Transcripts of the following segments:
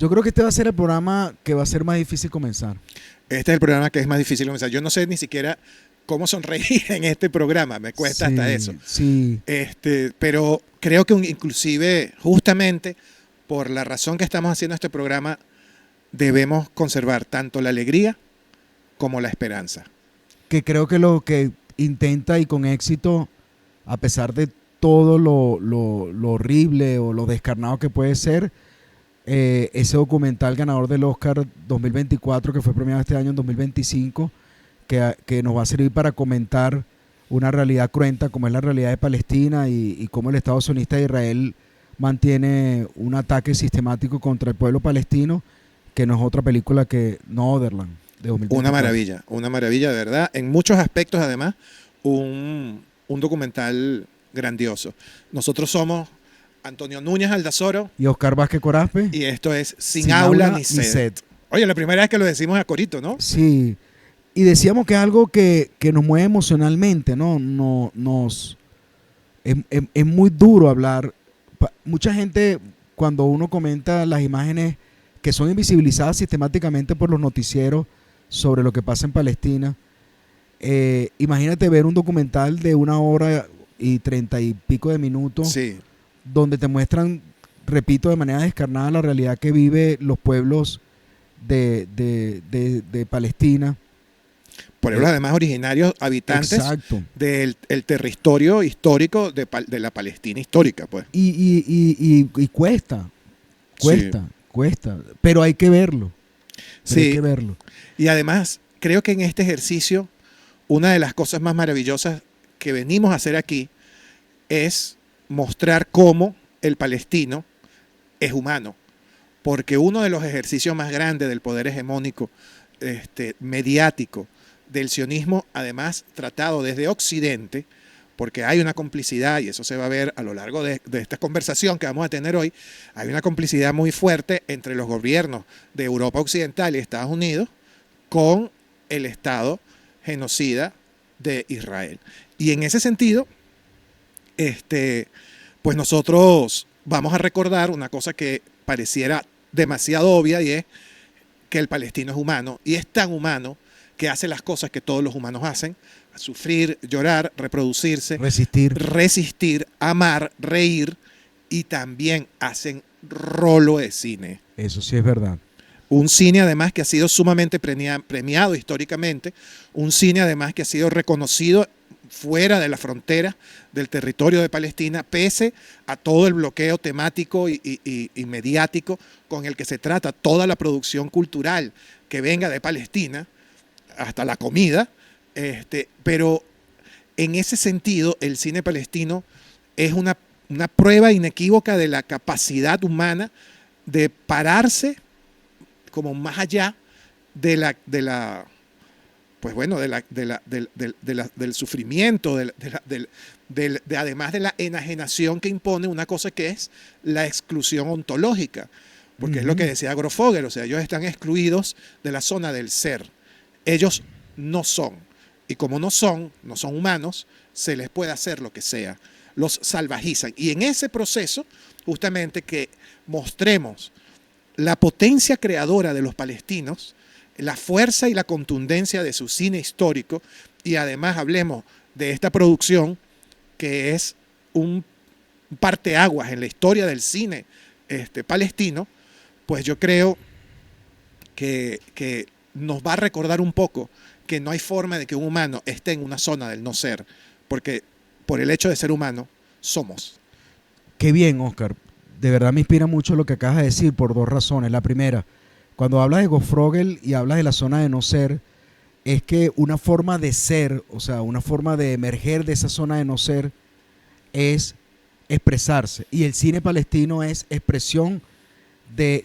Yo creo que este va a ser el programa que va a ser más difícil comenzar. Este es el programa que es más difícil comenzar. Yo no sé ni siquiera cómo sonreír en este programa, me cuesta hasta eso. Sí, sí. Pero creo que inclusive, justamente por la razón que estamos haciendo este programa, debemos conservar tanto la alegría como la esperanza. Que creo que lo que intenta y con éxito, a pesar de todo lo horrible o lo descarnado que puede ser, ese documental ganador del Oscar 2024, que fue premiado este año en 2025, que nos va a servir para comentar una realidad cruenta como es la realidad de Palestina y cómo el Estado sionista de Israel mantiene un ataque sistemático contra el pueblo palestino, que no es otra película que No Otherland, de 2024. Una maravilla de verdad. En muchos aspectos, además, un documental grandioso. Nosotros somos Antonio Núñez Aldazoro Y Oscar Vázquez Corazpe, y esto es Sin Aula ni Sed. Sed. Oye, la primera vez que lo decimos a corito, ¿no? Sí, y decíamos que es algo que nos mueve emocionalmente, ¿no? Es muy duro hablar. Mucha gente, cuando uno comenta las imágenes que son invisibilizadas sistemáticamente por los noticieros sobre lo que pasa en Palestina, imagínate ver un documental de 1 hora y 30 y pico de minutos, Sí. donde te muestran, repito, de manera descarnada la realidad que vive los pueblos de Palestina. Pueblos además originarios, habitantes Exacto. del el territorio histórico de la Palestina histórica, pues. Y cuesta, pero hay que verlo. Pero hay Sí, que verlo. y además creo que en este ejercicio una de las cosas más maravillosas que venimos a hacer aquí es mostrar cómo el palestino es humano, porque uno de los ejercicios más grandes del poder hegemónico mediático del sionismo, además tratado desde Occidente, porque hay una complicidad, y eso se va a ver a lo largo de esta conversación que vamos a tener hoy, hay una complicidad muy fuerte entre los gobiernos de Europa Occidental y Estados Unidos con el Estado genocida de Israel. Y en ese sentido, pues nosotros vamos a recordar una cosa que pareciera demasiado obvia, y es que el palestino es humano, y es tan humano que hace las cosas que todos los humanos hacen: sufrir, llorar, reproducirse, resistir, amar, reír, y también hacen rolo de cine. Eso sí es verdad. Un cine además que ha sido sumamente premiado históricamente, un cine además que ha sido reconocido fuera de la frontera del territorio de Palestina, pese a todo el bloqueo temático y mediático con el que se trata toda la producción cultural que venga de Palestina, hasta la comida, pero en ese sentido el cine palestino es una prueba inequívoca de la capacidad humana de pararse como más allá del sufrimiento, además de la enajenación que impone una cosa que es la exclusión ontológica, porque es lo que decía Grofogel, o sea, ellos están excluidos de la zona del ser. Ellos no son, y como no son humanos, se les puede hacer lo que sea, los salvajizan. Y en ese proceso, justamente, que mostremos la potencia creadora de los palestinos, la fuerza y la contundencia de su cine histórico, y además hablemos de esta producción que es un parteaguas en la historia del cine palestino, pues yo creo que nos va a recordar un poco que no hay forma de que un humano esté en una zona del no ser, porque por el hecho de ser humano somos. Qué bien, Oscar. De verdad me inspira mucho lo que acabas de decir por dos razones. La primera, cuando hablas de Grofogel y hablas de la zona de no ser, es que una forma de ser, o sea, una forma de emerger de esa zona de no ser es expresarse. Y el cine palestino es expresión de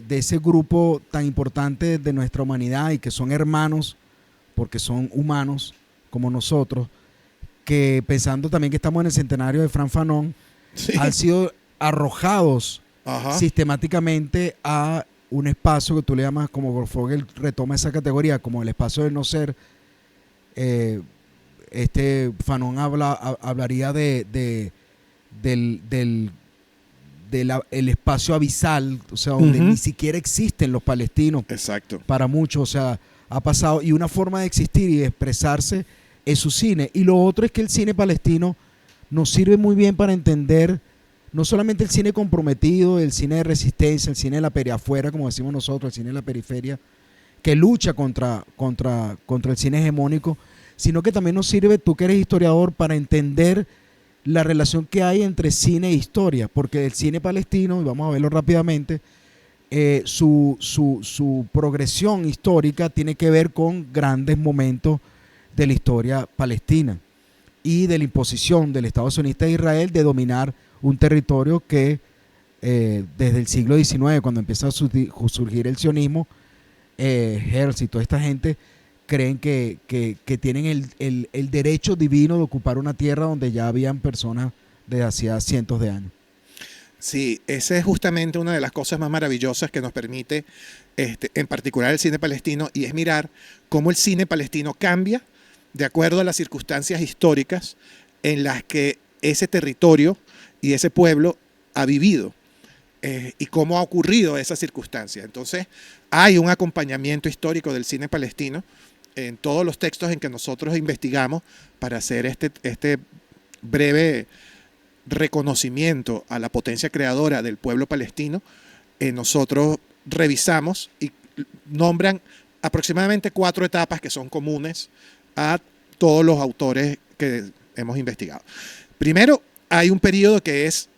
ese grupo tan importante de nuestra humanidad, y que son hermanos, porque son humanos como nosotros, que pensando también que estamos en el centenario de Frantz Fanon, Sí. han sido arrojados Ajá. sistemáticamente a un espacio que tú le llamas, como Grofogel retoma esa categoría, como el espacio del no ser. Fanon hablaría del el espacio abisal, o sea, donde Ujú. ni siquiera existen los palestinos Exacto. para muchos, o sea, ha pasado, y una forma de existir y de expresarse es su cine. Y lo otro es que el cine palestino nos sirve muy bien para entender no solamente el cine comprometido, el cine de resistencia, el cine de la periafuera, como decimos nosotros, el cine de la periferia, que lucha contra el cine hegemónico, sino que también nos sirve, tú que eres historiador, para entender la relación que hay entre cine e historia, porque el cine palestino, y vamos a verlo rápidamente, su progresión histórica tiene que ver con grandes momentos de la historia palestina y de la imposición del Estado sionista de Israel de dominar un territorio que desde el siglo XIX, cuando empieza a surgir el sionismo, Herzl y toda esta gente creen que tienen el derecho divino de ocupar una tierra donde ya habían personas desde hacía cientos de años. Sí, esa es justamente una de las cosas más maravillosas que nos permite, en particular el cine palestino, y es mirar cómo el cine palestino cambia de acuerdo a las circunstancias históricas en las que ese territorio y ese pueblo ha vivido, y cómo ha ocurrido esa circunstancia. Entonces, hay un acompañamiento histórico del cine palestino en todos los textos en que nosotros investigamos para hacer este breve reconocimiento a la potencia creadora del pueblo palestino. Nosotros revisamos y nombran aproximadamente 4 etapas que son comunes a todos los autores que hemos investigado. Primero, hay un periodo que es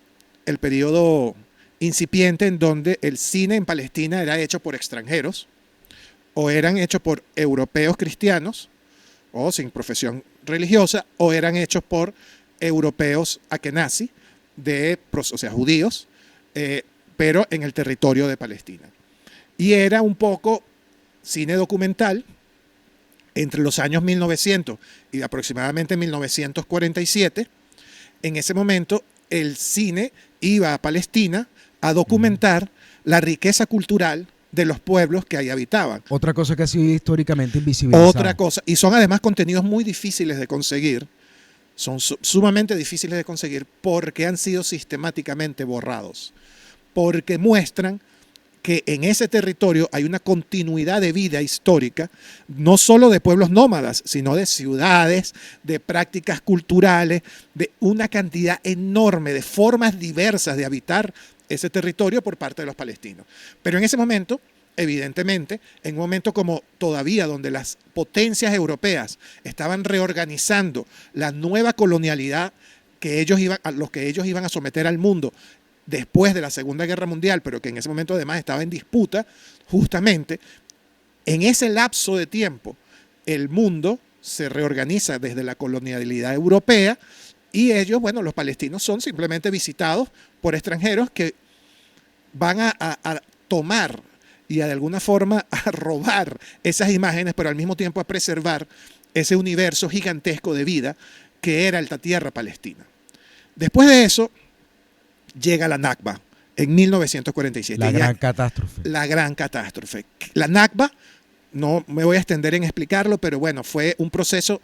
el periodo incipiente, en donde el cine en Palestina era hecho por extranjeros o eran hechos por europeos cristianos o sin profesión religiosa, o eran hechos por europeos akenazí, o sea, judíos, pero en el territorio de Palestina. Y era un poco cine documental entre los años 1900 y aproximadamente 1947. En ese momento, el cine iba a Palestina a documentar la riqueza cultural de los pueblos que ahí habitaban. Otra cosa que ha sido históricamente invisibilizada. Otra cosa, y son además contenidos muy difíciles de conseguir, son sumamente difíciles de conseguir porque han sido sistemáticamente borrados, porque muestran que en ese territorio hay una continuidad de vida histórica, no solo de pueblos nómadas, sino de ciudades, de prácticas culturales, de una cantidad enorme de formas diversas de habitar ese territorio por parte de los palestinos. Pero en ese momento, evidentemente, en un momento como todavía donde las potencias europeas estaban reorganizando la nueva colonialidad a los que ellos iban a someter al mundo después de la Segunda Guerra Mundial, pero que en ese momento además estaba en disputa, justamente en ese lapso de tiempo el mundo se reorganiza desde la colonialidad europea y ellos, bueno, los palestinos son simplemente visitados por extranjeros que van a tomar y de alguna forma a robar esas imágenes, pero al mismo tiempo a preservar ese universo gigantesco de vida que era esta tierra palestina. Después de eso, llega la Nakba en 1947. La gran catástrofe. La gran catástrofe. La Nakba, no me voy a extender en explicarlo, pero bueno, fue un proceso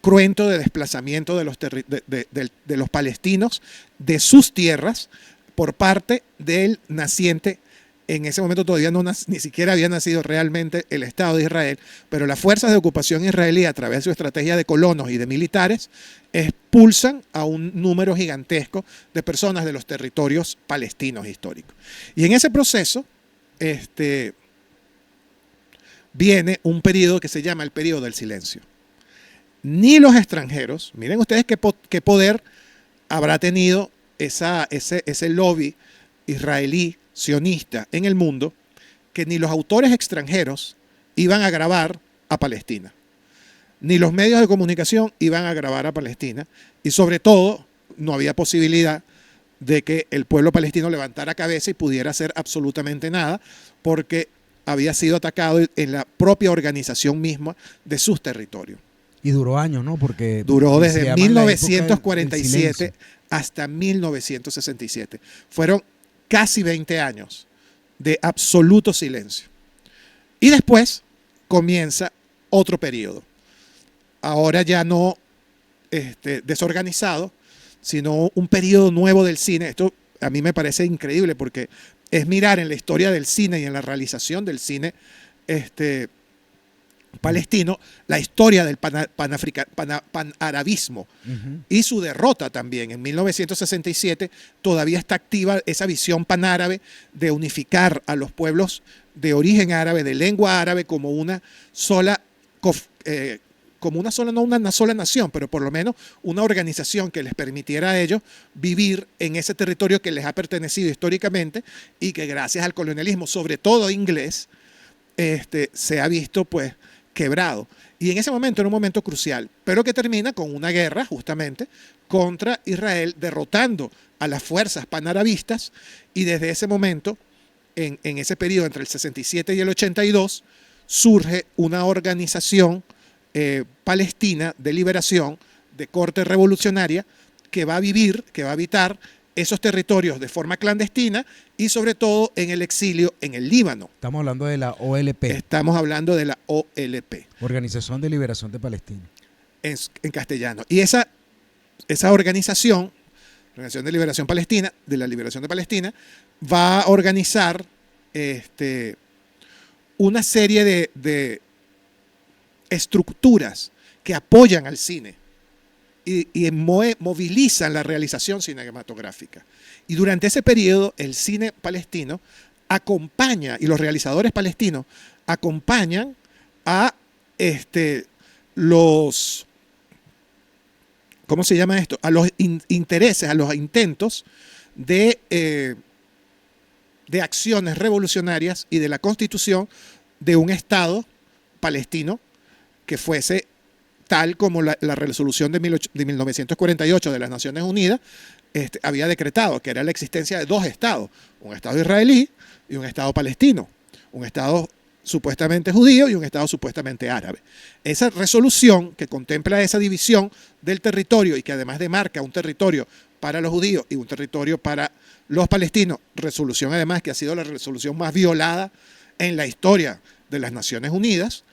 cruento de desplazamiento de los palestinos de sus tierras por parte del naciente. En ese momento todavía ni siquiera había nacido realmente el Estado de Israel, pero las fuerzas de ocupación israelí, a través de su estrategia de colonos y de militares, expulsan a un número gigantesco de personas de los territorios palestinos históricos. Y en ese proceso viene un periodo que se llama el periodo del silencio. Ni los extranjeros, miren ustedes qué poder habrá tenido ese lobby israelí sionista en el mundo, que ni los autores extranjeros iban a grabar a Palestina, ni los medios de comunicación iban a grabar a Palestina, y sobre todo no había posibilidad de que el pueblo palestino levantara cabeza y pudiera hacer absolutamente nada, porque había sido atacado en la propia organización misma de sus territorios. Y duró años, ¿no? Porque duró desde 1947 del hasta 1967. Fueron casi 20 años de absoluto silencio. Y después comienza otro periodo. Ahora ya no desorganizado, sino un periodo nuevo del cine. Esto a mí me parece increíble porque es mirar en la historia del cine y en la realización del cine palestino la historia del panarabismo y su derrota también. En 1967 todavía está activa esa visión panárabe de unificar a los pueblos de origen árabe, de lengua árabe, como una sola, no una sola nación, pero por lo menos una organización que les permitiera a ellos vivir en ese territorio que les ha pertenecido históricamente y que gracias al colonialismo, sobre todo inglés, se ha visto pues quebrado. Y en ese momento era un momento crucial, pero que termina con una guerra justamente contra Israel, derrotando a las fuerzas panarabistas, y desde ese momento, en ese periodo entre el 67 y el 82, surge una organización palestina de liberación de corte revolucionaria que va a habitar esos territorios de forma clandestina y sobre todo en el exilio en el Líbano. Estamos hablando de la OLP. Estamos hablando de la OLP. Organización de Liberación de Palestina. En castellano. Y esa organización, Organización de Liberación Palestina, de la Liberación de Palestina, va a organizar una serie de estructuras que apoyan al cine y movilizan la realización cinematográfica. Y durante ese periodo el cine palestino acompaña, y los realizadores palestinos acompañan a los, ¿cómo se llama esto? A los intereses, a los intentos de acciones revolucionarias y de la constitución de un Estado palestino que fuese tal como la resolución de 1948 de las Naciones Unidas había decretado, que era la existencia de dos estados, un Estado israelí y un Estado palestino, un Estado supuestamente judío y un Estado supuestamente árabe. Esa resolución que contempla esa división del territorio y que además demarca un territorio para los judíos y un territorio para los palestinos, resolución además que ha sido la resolución más violada en la historia de las Naciones Unidas,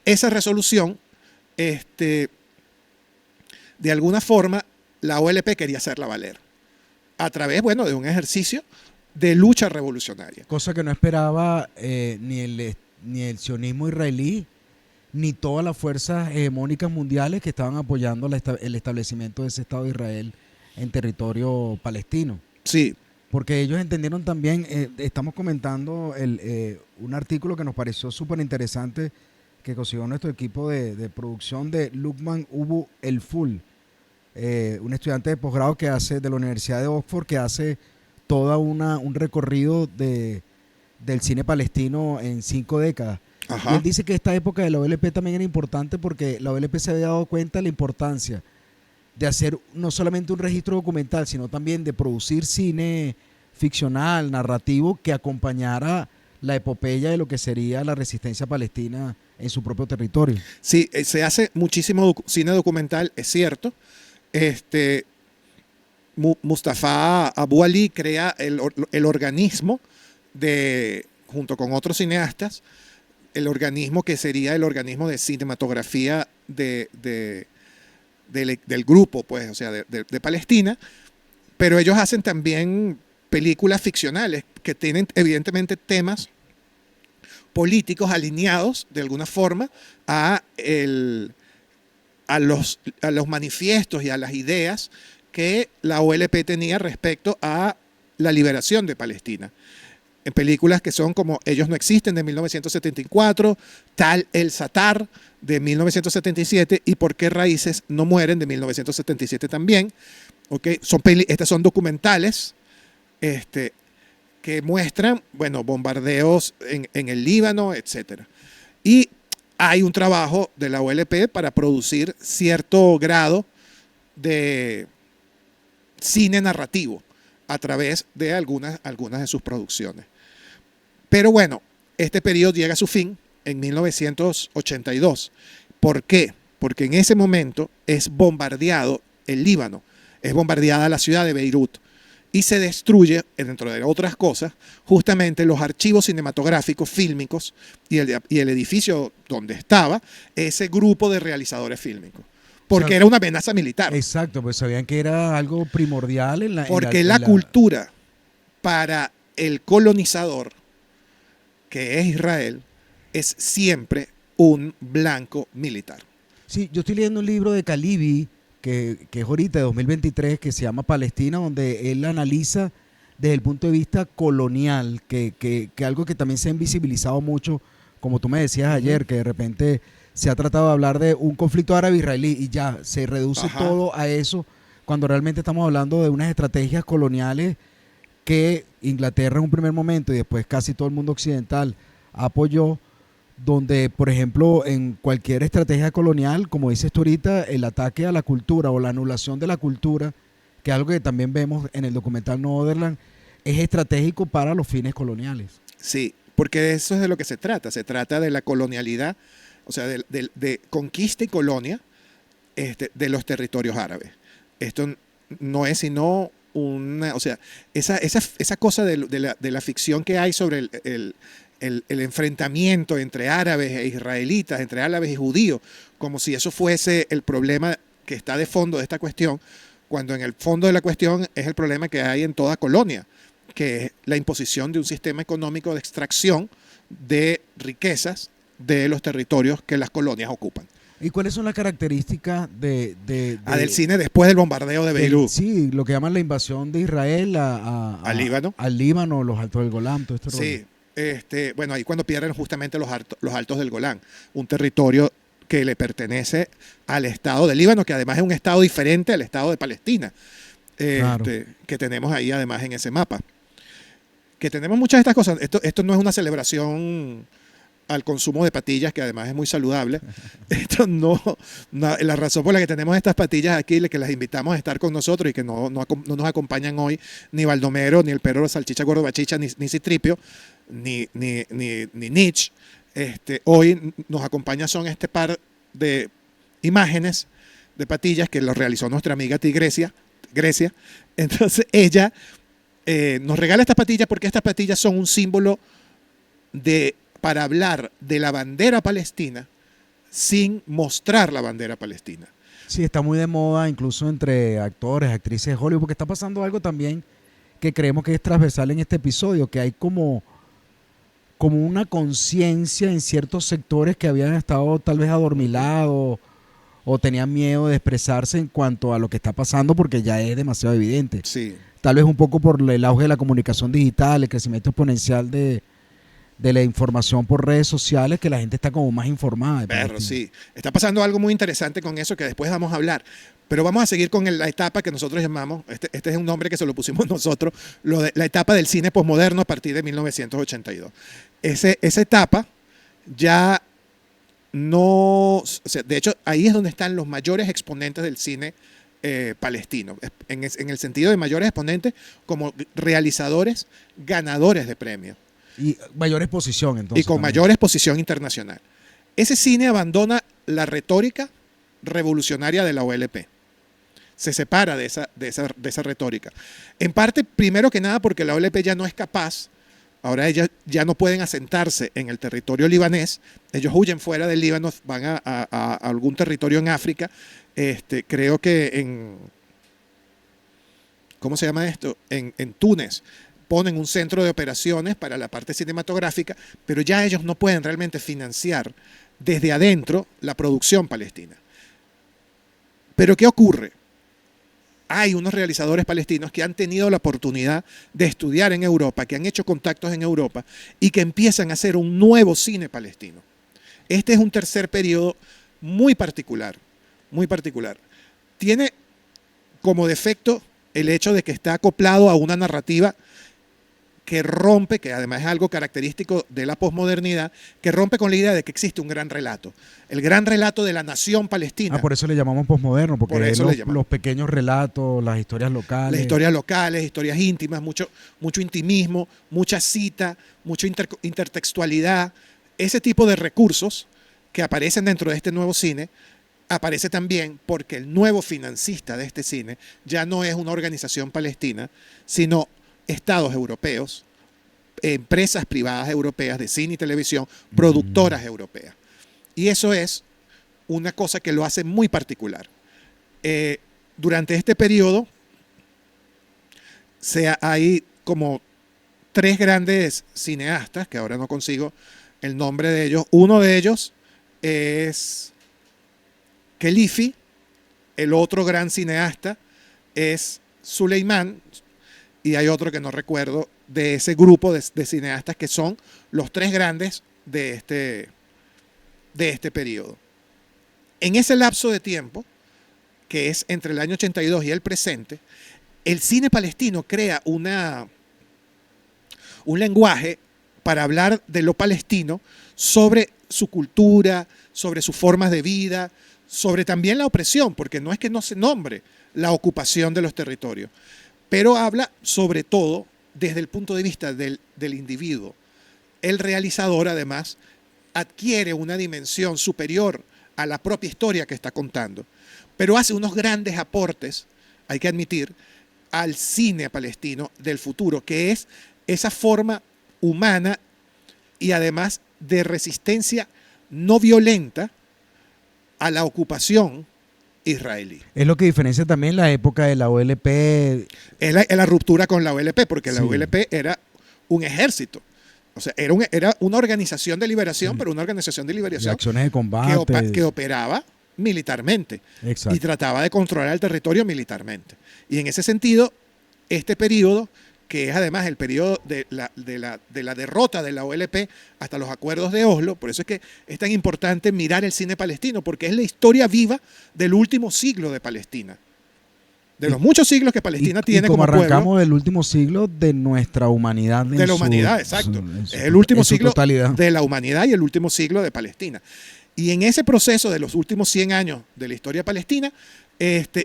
esa resolución, de alguna forma, la OLP quería hacerla valer a través, bueno, de un ejercicio de lucha revolucionaria. Cosa que no esperaba ni el sionismo israelí, ni todas las fuerzas hegemónicas mundiales que estaban apoyando el establecimiento de ese Estado de Israel en territorio palestino. Sí. Porque ellos entendieron también, estamos comentando un artículo que nos pareció súper interesante que consiguió nuestro equipo de producción de Lukman Ubu El Ful, un estudiante de posgrado que hace de la Universidad de Oxford, que hace toda un recorrido del cine palestino en 5 décadas. Ajá. Y él dice que esta época de la OLP también era importante porque la OLP se había dado cuenta de la importancia de hacer no solamente un registro documental, sino también de producir cine ficcional, narrativo, que acompañara la epopeya de lo que sería la resistencia palestina en su propio territorio. Sí, se hace muchísimo cine documental, es cierto. Mustafa Abu Ali crea el organismo junto con otros cineastas, el organismo que sería el organismo de cinematografía del grupo, pues, o sea, de Palestina, pero ellos hacen también películas ficcionales que tienen evidentemente temas políticos alineados de alguna forma a los manifiestos y a las ideas que la OLP tenía respecto a la liberación de Palestina. En películas que son como Ellos no existen, de 1974, Tal el Satar, de 1977, y Por qué raíces no mueren, de 1977 también. ¿Okay? Estas son documentales que muestran, bueno, bombardeos en el Líbano, etc. Y hay un trabajo de la OLP para producir cierto grado de cine narrativo a través de algunas de sus producciones. Pero bueno, este periodo llega a su fin en 1982. ¿Por qué? Porque en ese momento es bombardeado el Líbano, es bombardeada la ciudad de Beirut y se destruye, dentro de otras cosas, justamente los archivos cinematográficos, fílmicos y el edificio donde estaba ese grupo de realizadores fílmicos. Porque era una amenaza militar. Exacto, pues sabían que era algo primordial Porque la cultura para el colonizador, que es Israel, es siempre un blanco militar. Sí, yo estoy leyendo un libro de Calibi, que es ahorita de 2023, que se llama Palestina, donde él analiza desde el punto de vista colonial, que algo que también se ha invisibilizado mucho, como tú me decías ayer, que de repente se ha tratado de hablar de un conflicto árabe-israelí y ya se reduce Ajá. todo a eso, cuando realmente estamos hablando de unas estrategias coloniales que Inglaterra en un primer momento y después casi todo el mundo occidental apoyó, donde, por ejemplo, en cualquier estrategia colonial, como dices tú ahorita, el ataque a la cultura o la anulación de la cultura, que es algo que también vemos en el documental No Otherland, es estratégico para los fines coloniales. Sí, porque eso es de lo que se trata. Se trata de la colonialidad, o sea, de conquista y colonia de los territorios árabes. Esto no es sino una, o sea, esa cosa de la ficción que hay sobre el enfrentamiento entre árabes e israelitas, entre árabes y judíos, como si eso fuese el problema que está de fondo de esta cuestión, cuando en el fondo de la cuestión es el problema que hay en toda colonia, que es la imposición de un sistema económico de extracción de riquezas de los territorios que las colonias ocupan. ¿Y cuáles son las características Del cine después del bombardeo de Beirut? Sí, lo que llaman la invasión de Israel Al Líbano. al Líbano, los Altos del Golán, todo este rollo? Sí, bueno, ahí cuando pierden justamente los Altos del Golán, un territorio que le pertenece al Estado del Líbano, que además es un Estado diferente al Estado de Palestina, Claro. que tenemos ahí además en ese mapa. Que tenemos muchas de estas cosas. Esto no es una celebración al consumo de patillas, que además es muy saludable. Esto la razón por la que tenemos estas patillas aquí, que las invitamos a estar con nosotros y que no nos acompañan hoy ni Baldomero, ni el perro de salchicha gordo bachicha, ni Citripio, ni Nietzsche. Hoy nos acompaña son este par de imágenes de patillas que lo realizó nuestra amiga Grecia. Entonces ella nos regala estas patillas porque estas patillas son un símbolo para hablar de la bandera palestina sin mostrar la bandera palestina. Sí, está muy de moda incluso entre actores, actrices de Hollywood, porque está pasando algo también que creemos que es transversal en este episodio, que hay como una conciencia en ciertos sectores que habían estado tal vez adormilados o tenían miedo de expresarse en cuanto a lo que está pasando porque ya es demasiado evidente. Sí. Tal vez un poco por el auge de la comunicación digital, el crecimiento exponencial de la información por redes sociales, que la gente está como más informada. Pero sí, está pasando algo muy interesante con eso que después vamos a hablar. Pero vamos a seguir con la etapa que nosotros llamamos, este es un nombre que se lo pusimos nosotros, la etapa del cine posmoderno a partir de 1982. Esa etapa ya no, o sea, de hecho ahí es donde están los mayores exponentes del cine palestino, en el sentido de mayores exponentes como realizadores ganadores de premios. Y mayor exposición, entonces. Y con también. mayor exposición internacional. Ese cine abandona la retórica revolucionaria de la OLP. Se separa de esa retórica. En parte, primero que nada, porque la OLP ya no es capaz, ahora ellas ya no pueden asentarse en el territorio libanés, ellos huyen fuera del Líbano, van a algún territorio en África, creo que ¿cómo se llama esto? En Túnez. Ponen un centro de operaciones para la parte cinematográfica, pero ya ellos no pueden realmente financiar desde adentro la producción palestina. Pero ¿qué ocurre? Hay unos realizadores palestinos que han tenido la oportunidad de estudiar en Europa, que han hecho contactos en Europa y que empiezan a hacer un nuevo cine palestino. Este es un tercer periodo muy particular, muy particular. Tiene como defecto el hecho de que está acoplado a una narrativa que rompe, que además es algo característico de la posmodernidad, que rompe con la idea de que existe un gran relato. El gran relato de la nación palestina. Por eso le llamamos posmoderno, porque Por eso los pequeños relatos, las historias locales. Las historias locales, historias íntimas, mucho intimismo, mucha cita, mucha intertextualidad. Ese tipo de recursos que aparecen dentro de este nuevo cine, aparece también porque el nuevo financista de este cine ya no es una organización palestina, sino estados europeos, empresas privadas europeas de cine y televisión, productoras europeas. Y eso es una cosa que lo hace muy particular. Durante este periodo hay como tres grandes cineastas, que ahora no consigo el nombre de ellos. Uno de ellos es Khelifi, el otro gran cineasta es Suleimán, y hay otro que no recuerdo, de ese grupo de cineastas que son los tres grandes de este periodo. En ese lapso de tiempo, que es entre el año 82 y el presente, el cine palestino crea un lenguaje para hablar de lo palestino, sobre su cultura, sobre sus formas de vida, sobre también la opresión, porque no es que no se nombre la ocupación de los territorios, pero habla sobre todo desde el punto de vista del individuo. El realizador, además, adquiere una dimensión superior a la propia historia que está contando, pero hace unos grandes aportes, hay que admitir, al cine palestino del futuro, que es esa forma humana y además de resistencia no violenta a la ocupación israelí. Es lo que diferencia también la época de la OLP. Es la ruptura con la OLP, porque la Sí. OLP era un ejército. O sea, era una organización de liberación, Sí. pero una organización de De liberación acciones de combate. que operaba militarmente Exacto. y trataba de controlar el territorio militarmente. Y en ese sentido, este periodo, que es además el periodo de la derrota de la OLP hasta los acuerdos de Oslo, por eso es que es tan importante mirar el cine palestino, porque es la historia viva del último siglo de Palestina. De los muchos siglos que Palestina tiene como como arrancamos pueblo. del último siglo de nuestra humanidad. De la humanidad, exacto. Es el último siglo de la humanidad y el último siglo de Palestina. Y en ese proceso de los últimos 100 años de la historia palestina,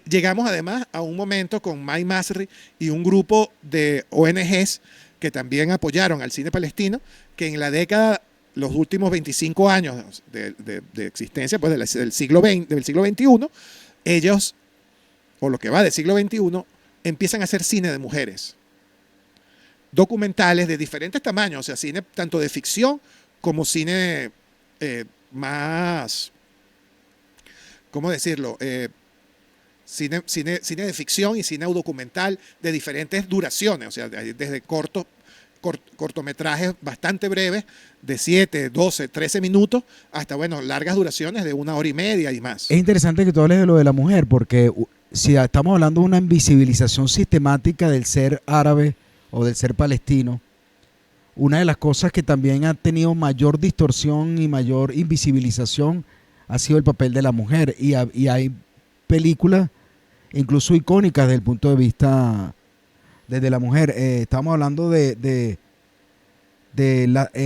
llegamos además a un momento con May Masri y un grupo de ONGs que también apoyaron al cine palestino, que en la década, los últimos 25 años de existencia, pues del siglo XXI, ellos, o lo que va del siglo XXI, empiezan a hacer cine de mujeres. Documentales de diferentes tamaños, o sea, cine tanto de ficción como cine más, ¿cómo decirlo? Cine de ficción y cine documental de diferentes duraciones, o sea, desde cortometrajes bastante breves, de 7, 12, 13 minutos, hasta, bueno, largas duraciones de 1 hora y media y más. Es interesante que tú hables de lo de la mujer, porque si estamos hablando de una invisibilización sistemática del ser árabe o del ser palestino, una de las cosas que también ha tenido mayor distorsión y mayor invisibilización ha sido el papel de la mujer. Y hay películas incluso icónicas desde el punto de vista desde la mujer. Estamos hablando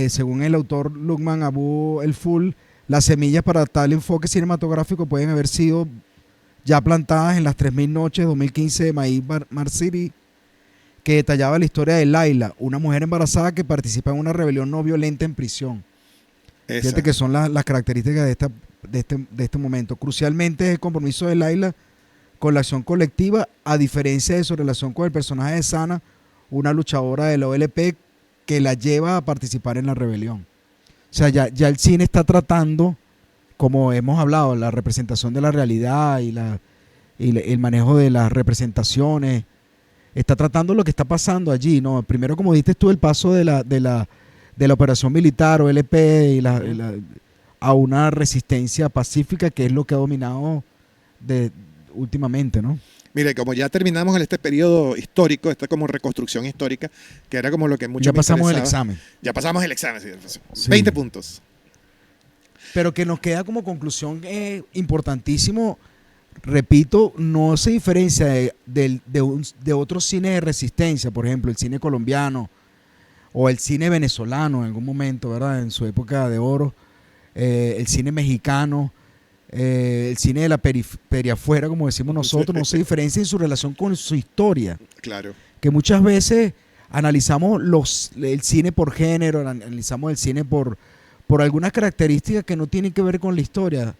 según el autor Luqman Abu el-Ful, las semillas para tal enfoque cinematográfico pueden haber sido ya plantadas en Las 3000 noches 2015 de May Marsiri, que detallaba la historia de Laila, una mujer embarazada que participa en una rebelión no violenta en prisión. Fíjate que son las características de este momento. Crucialmente es el compromiso de Laila con la acción colectiva, a diferencia de su relación con el personaje de Sana, una luchadora de la OLP que la lleva a participar en la rebelión. O sea, ya el cine está tratando, como hemos hablado, la representación de la realidad y el manejo de las representaciones. Está tratando lo que está pasando allí, ¿no? Primero, como dijiste tú, el paso de la operación militar OLP a una resistencia pacífica, que es lo que ha dominado últimamente, ¿no? Mire, como ya terminamos en este periodo histórico, esta como reconstrucción histórica, que era como lo que mucho Ya me pasamos el interesaba. examen. Ya pasamos el examen, sí. Sí. 20 puntos. Pero que nos queda como conclusión importantísimo, repito, no se diferencia de otros cines de resistencia, por ejemplo, el cine colombiano o el cine venezolano en algún momento, ¿verdad? En su época de oro, el cine mexicano, el cine de la periferia afuera, como decimos nosotros, no se diferencia en su relación con su historia. Claro. Que muchas veces analizamos el cine por género, analizamos el cine por algunas características que no tienen que ver con la historia.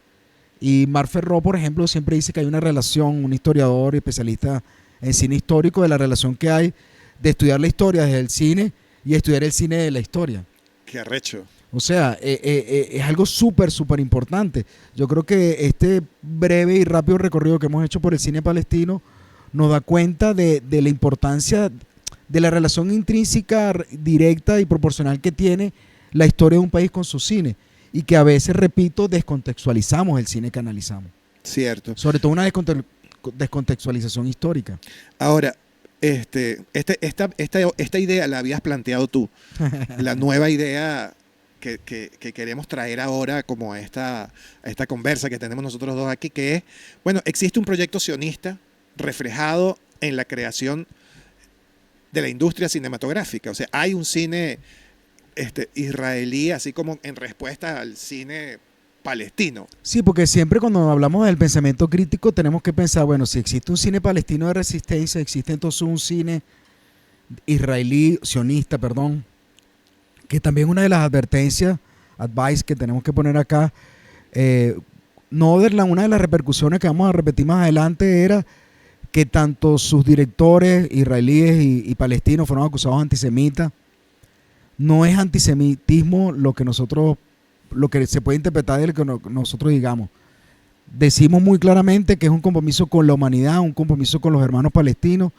Y Marc Ferró, por ejemplo, siempre dice que hay una relación, un historiador y especialista en cine histórico, de la relación que hay de estudiar la historia desde el cine y estudiar el cine de la historia. Qué arrecho. O sea, es algo súper importante. Yo creo que este breve y rápido recorrido que hemos hecho por el cine palestino nos da cuenta de la importancia de la relación intrínseca, directa y proporcional que tiene la historia de un país con su cine. Y que a veces, repito, descontextualizamos el cine que analizamos. Cierto. Sobre todo una descontextualización histórica. Ahora, esta idea la habías planteado tú, la nueva idea que queremos traer ahora como a esta conversa que tenemos nosotros dos aquí, que es, bueno, existe un proyecto sionista reflejado en la creación de la industria cinematográfica. O sea, hay un cine israelí, así como en respuesta al cine palestino. Sí, porque siempre cuando hablamos del pensamiento crítico tenemos que pensar, bueno, si existe un cine palestino de resistencia, existe entonces un cine israelí, sionista, perdón, que también una de las advice que tenemos que poner acá, una de las repercusiones que vamos a repetir más adelante era que tanto sus directores israelíes y palestinos fueron acusados de antisemitas. No es antisemitismo lo que se puede interpretar de lo que nosotros digamos. Decimos muy claramente que es un compromiso con la humanidad, un compromiso con los hermanos palestinos,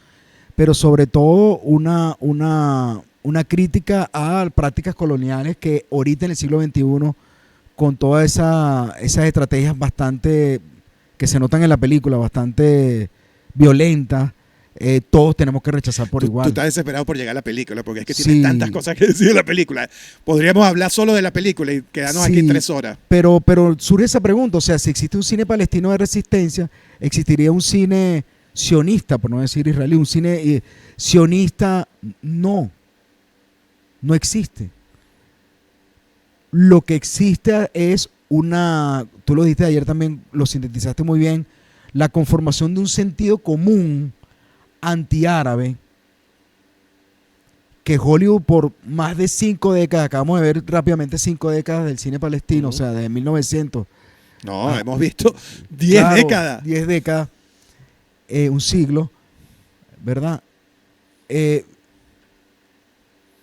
pero sobre todo una crítica a prácticas coloniales que ahorita en el siglo XXI, con todas esas estrategias bastante, que se notan en la película, bastante violentas, todos tenemos que rechazar por igual. Tú estás desesperado por llegar a la película, porque es que tiene tantas cosas que decir de la película. Podríamos hablar solo de la película y quedarnos aquí 3 horas. Pero surge esa pregunta, o sea, si existe un cine palestino de resistencia, existiría un cine sionista, por no decir israelí, un cine sionista, no existe. Lo que existe es tú lo dijiste ayer también, lo sintetizaste muy bien, la conformación de un sentido común antiárabe que Hollywood por más de 5 décadas, acabamos de ver rápidamente 5 décadas del cine palestino, o sea, desde 1900. No, hemos visto 10 décadas. 10 décadas, un siglo, ¿verdad?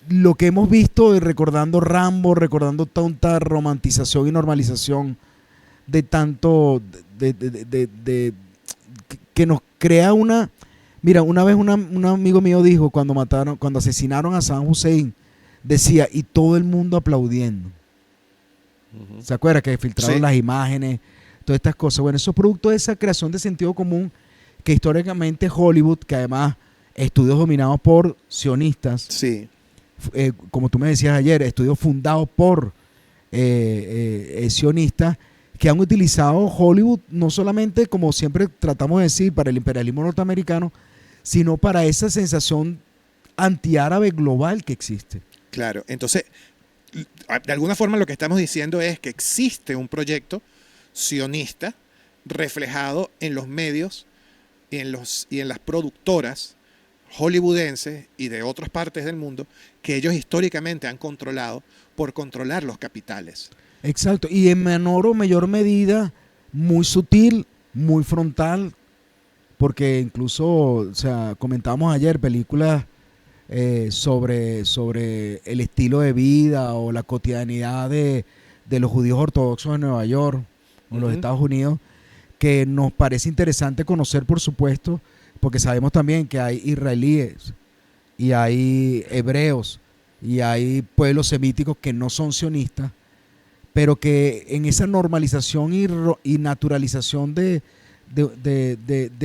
Lo que hemos visto, recordando Rambo, recordando tanta romantización y normalización de tanto, que nos crea una... Mira, una vez un amigo mío dijo, cuando asesinaron a Saddam Hussein, decía, y todo el mundo aplaudiendo. ¿Se acuerda? Que filtraron las imágenes, todas estas cosas. Bueno, eso es producto de esa creación de sentido común que históricamente Hollywood, que además estudios dominados por sionistas, como tú me decías ayer, estudios fundados por sionistas, que han utilizado Hollywood no solamente, como siempre tratamos de decir, para el imperialismo norteamericano, sino para esa sensación antiárabe global que existe. Claro, entonces, de alguna forma lo que estamos diciendo es que existe un proyecto sionista reflejado en los medios y en las productoras hollywoodenses y de otras partes del mundo que ellos históricamente han controlado por controlar los capitales. Exacto, y en menor o mayor medida, muy sutil, muy frontal, porque incluso, o sea, comentábamos ayer películas sobre el estilo de vida o la cotidianidad de los judíos ortodoxos de Nueva York o los Estados Unidos, que nos parece interesante conocer, por supuesto, porque sabemos también que hay israelíes y hay hebreos y hay pueblos semíticos que no son sionistas, pero que en esa normalización y naturalización de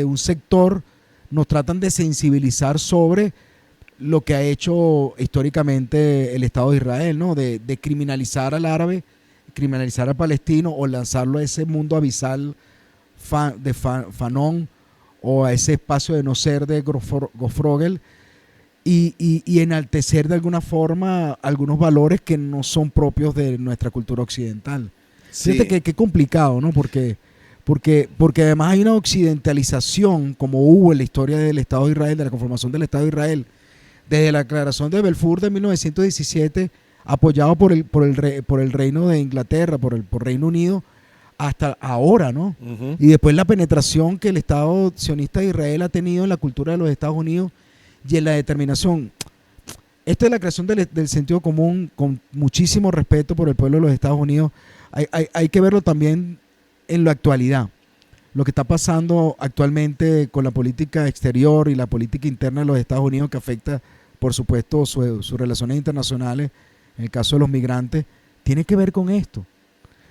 un sector nos tratan de sensibilizar sobre lo que ha hecho históricamente el Estado de Israel, ¿no? De criminalizar al árabe, criminalizar al palestino o lanzarlo a ese mundo abisal de Fanon o a ese espacio de no ser de Gofrogel y enaltecer de alguna forma algunos valores que no son propios de nuestra cultura occidental. Sí. Fíjate que complicado, ¿no? Porque además hay una occidentalización, como hubo en la historia del Estado de Israel, de la conformación del Estado de Israel, desde la Declaración de Balfour de 1917, apoyado por el Reino de Inglaterra, por Reino Unido, hasta ahora, ¿no? Y después la penetración que el Estado sionista de Israel ha tenido en la cultura de los Estados Unidos y en la determinación. Esto es la creación del sentido común con muchísimo respeto por el pueblo de los Estados Unidos. Hay que verlo también en la actualidad. Lo que está pasando actualmente con la política exterior y la política interna de los Estados Unidos, que afecta por supuesto sus relaciones internacionales, en el caso de los migrantes, tiene que ver con esto. O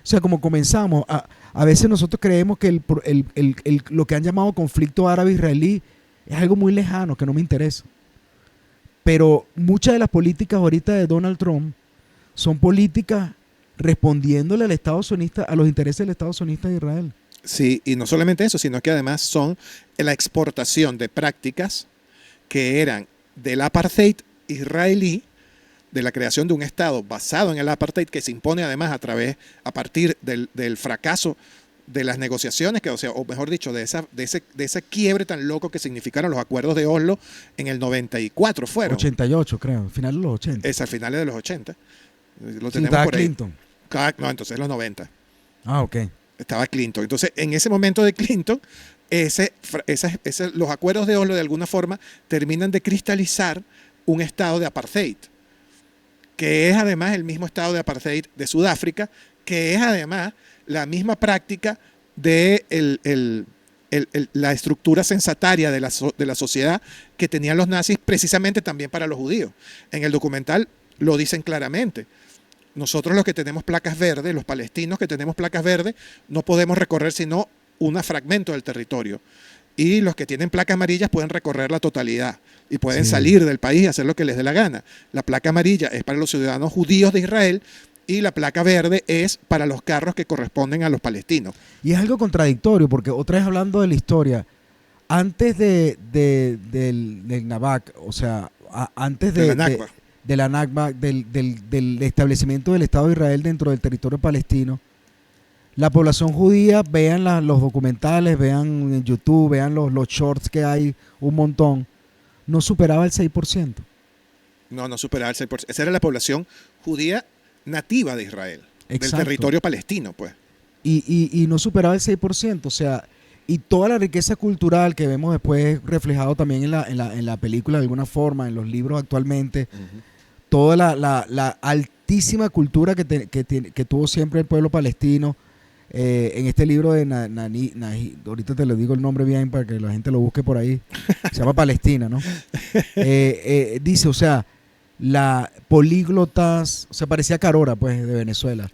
sea, como comenzamos, a veces nosotros creemos que lo que han llamado conflicto árabe-israelí es algo muy lejano, que no me interesa. Pero muchas de las políticas ahorita de Donald Trump son políticas respondiéndole al Estado sionista, a los intereses del Estado sionista de Israel. Sí, y no solamente eso, sino que además son la exportación de prácticas que eran del apartheid israelí, de la creación de un Estado basado en el apartheid, que se impone además a partir del fracaso de las negociaciones, o mejor dicho, de ese quiebre tan loco que significaron los acuerdos de Oslo en el 94 fueron. 88, creo, final de los 80. Es al final de los 80. Lo Sí, tenemos estaba por ahí. Clinton. No, entonces los 90. Ah, ok. Estaba Clinton. Entonces, en ese momento de Clinton, los acuerdos de Oslo de alguna forma terminan de cristalizar un estado de apartheid, que es además el mismo estado de apartheid de Sudáfrica, que es además la misma práctica de la estructura censataria de la sociedad que tenían los nazis precisamente también para los judíos. En el documental lo dicen claramente. Nosotros los que tenemos placas verdes, los palestinos que tenemos placas verdes, no podemos recorrer sino un fragmento del territorio. Y los que tienen placas amarillas pueden recorrer la totalidad y pueden salir del país y hacer lo que les dé la gana. La placa amarilla es para los ciudadanos judíos de Israel y la placa verde es para los carros que corresponden a los palestinos. Y es algo contradictorio, porque otra vez hablando de la historia, antes del Nakba, o sea, antes De la Nakba. de la Nakba, del establecimiento del Estado de Israel dentro del territorio palestino, la población judía, vean los documentales, vean en YouTube, vean los shorts que hay, un montón, no superaba el 6%. No superaba el 6%. Esa era la población judía nativa de Israel, Exacto. del territorio palestino, pues. Y no superaba el 6%, o sea, y toda la riqueza cultural que vemos después reflejado también en la película de alguna forma, en los libros actualmente, toda la altísima cultura que tuvo siempre el pueblo palestino. En este libro de ahorita te lo digo el nombre bien para que la gente lo busque por ahí, se llama Palestina, ¿no? Dice, o sea, políglotas, o sea, parecía Carora, pues, de Venezuela.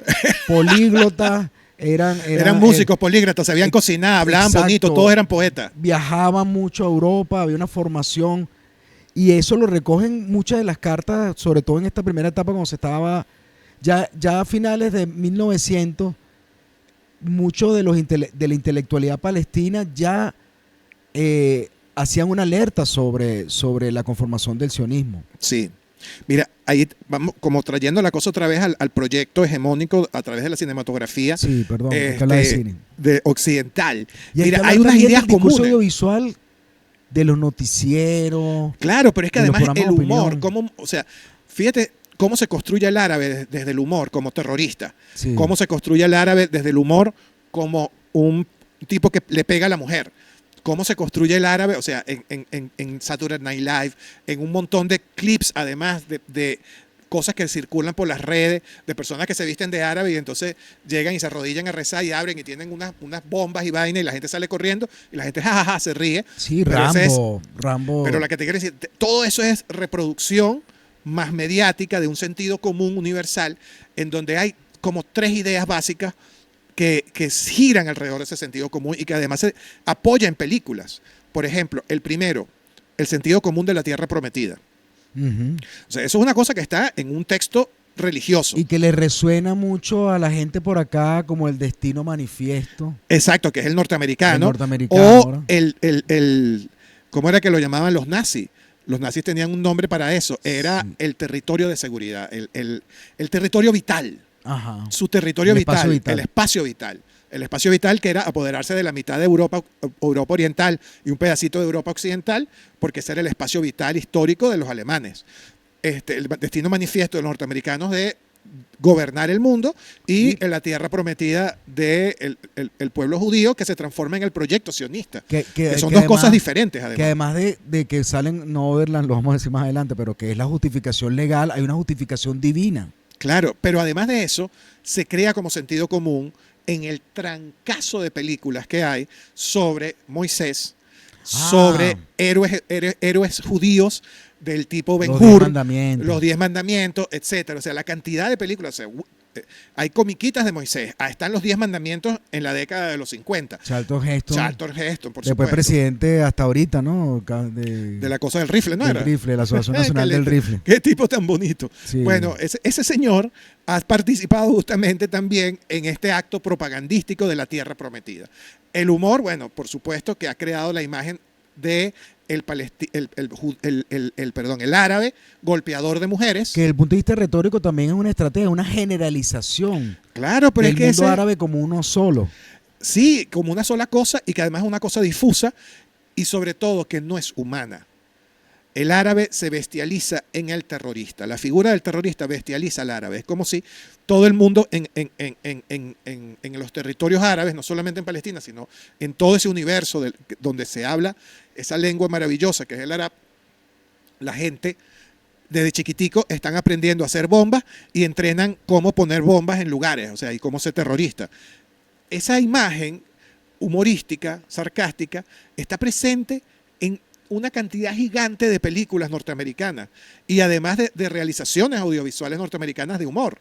Políglotas, eran músicos, políglotas, sabían cocinar, hablaban bonito, todos eran poetas. Viajaban mucho a Europa, había una formación, y eso lo recogen muchas de las cartas, sobre todo en esta primera etapa cuando se estaba, ya a finales de 1900, mucho de la intelectualidad palestina ya hacían una alerta sobre la conformación del sionismo. Sí. Mira, ahí vamos como trayendo la cosa otra vez al proyecto hegemónico a través de la cinematografía. Sí, perdón, de cine. De occidental. Y mira, hay unas ideas comunes. El discurso audiovisual de los noticieros. Claro, pero es que además el humor, o sea, fíjate cómo se construye el árabe desde el humor como terrorista. Sí. Cómo se construye el árabe desde el humor como un tipo que le pega a la mujer. Cómo se construye el árabe, o sea, en Saturday Night Live, en un montón de clips, además de cosas que circulan por las redes, de personas que se visten de árabe y entonces llegan y se arrodillan a rezar y abren y tienen unas bombas y vainas y la gente sale corriendo y la gente jajaja se ríe. Sí, Rambo. Pero la que te quiero decir, todo eso es reproducción más mediática de un sentido común universal en donde hay como tres ideas básicas que giran alrededor de ese sentido común y que además se apoya en películas. Por ejemplo, el primero, el sentido común de la tierra prometida. O sea, eso es una cosa que está en un texto religioso. Y que le resuena mucho a la gente por acá como el destino manifiesto. Exacto, que es el norteamericano. O ¿cómo era que lo llamaban los nazis? Los nazis tenían un nombre para eso. Era el territorio de seguridad, el territorio vital. Ajá. Su territorio vital, el espacio vital. El espacio vital que era apoderarse de la mitad de Europa Oriental y un pedacito de Europa Occidental, porque ese era el espacio vital histórico de los alemanes. El destino manifiesto de los norteamericanos de gobernar el mundo y en la tierra prometida del pueblo judío que se transforma en el proyecto sionista. Que son dos cosas diferentes, además. Que además de que salen, no verlas, lo vamos a decir más adelante, pero que es la justificación legal, hay una justificación divina. Claro, pero además de eso, se crea como sentido común en el trancazo de películas que hay sobre Moisés, sobre héroes judíos del tipo Los 10 Ben-Hur, mandamientos. los 10 mandamientos, etcétera. O sea, la cantidad de películas. O sea, hay comiquitas de Moisés. Están los 10 mandamientos en la década de los 50. Charlton Heston. Charlton Heston, por Después supuesto. presidente hasta ahorita, ¿no? De la cosa del rifle, ¿no del era? rifle, de la Asociación Nacional del Rifle. Qué tipo tan bonito. Sí. Bueno, ese señor ha participado justamente también en este acto propagandístico de la Tierra Prometida. El humor, bueno, por supuesto que ha creado la imagen de el árabe golpeador de mujeres. Que desde el punto de vista retórico también es una estrategia, una generalización Claro, pero del es que mundo árabe como uno solo. sí, como una sola cosa y que además es una cosa difusa y sobre todo que no es humana. El árabe se bestializa en el terrorista. La figura del terrorista bestializa al árabe. Es como si todo el mundo en los territorios árabes, no solamente en Palestina, sino en todo ese universo donde se habla esa lengua maravillosa que es el árabe, la gente desde chiquitico están aprendiendo a hacer bombas y entrenan cómo poner bombas en lugares, o sea, y cómo ser terrorista. Esa imagen humorística, sarcástica, está presente en una cantidad gigante de películas norteamericanas y además de realizaciones audiovisuales norteamericanas de humor.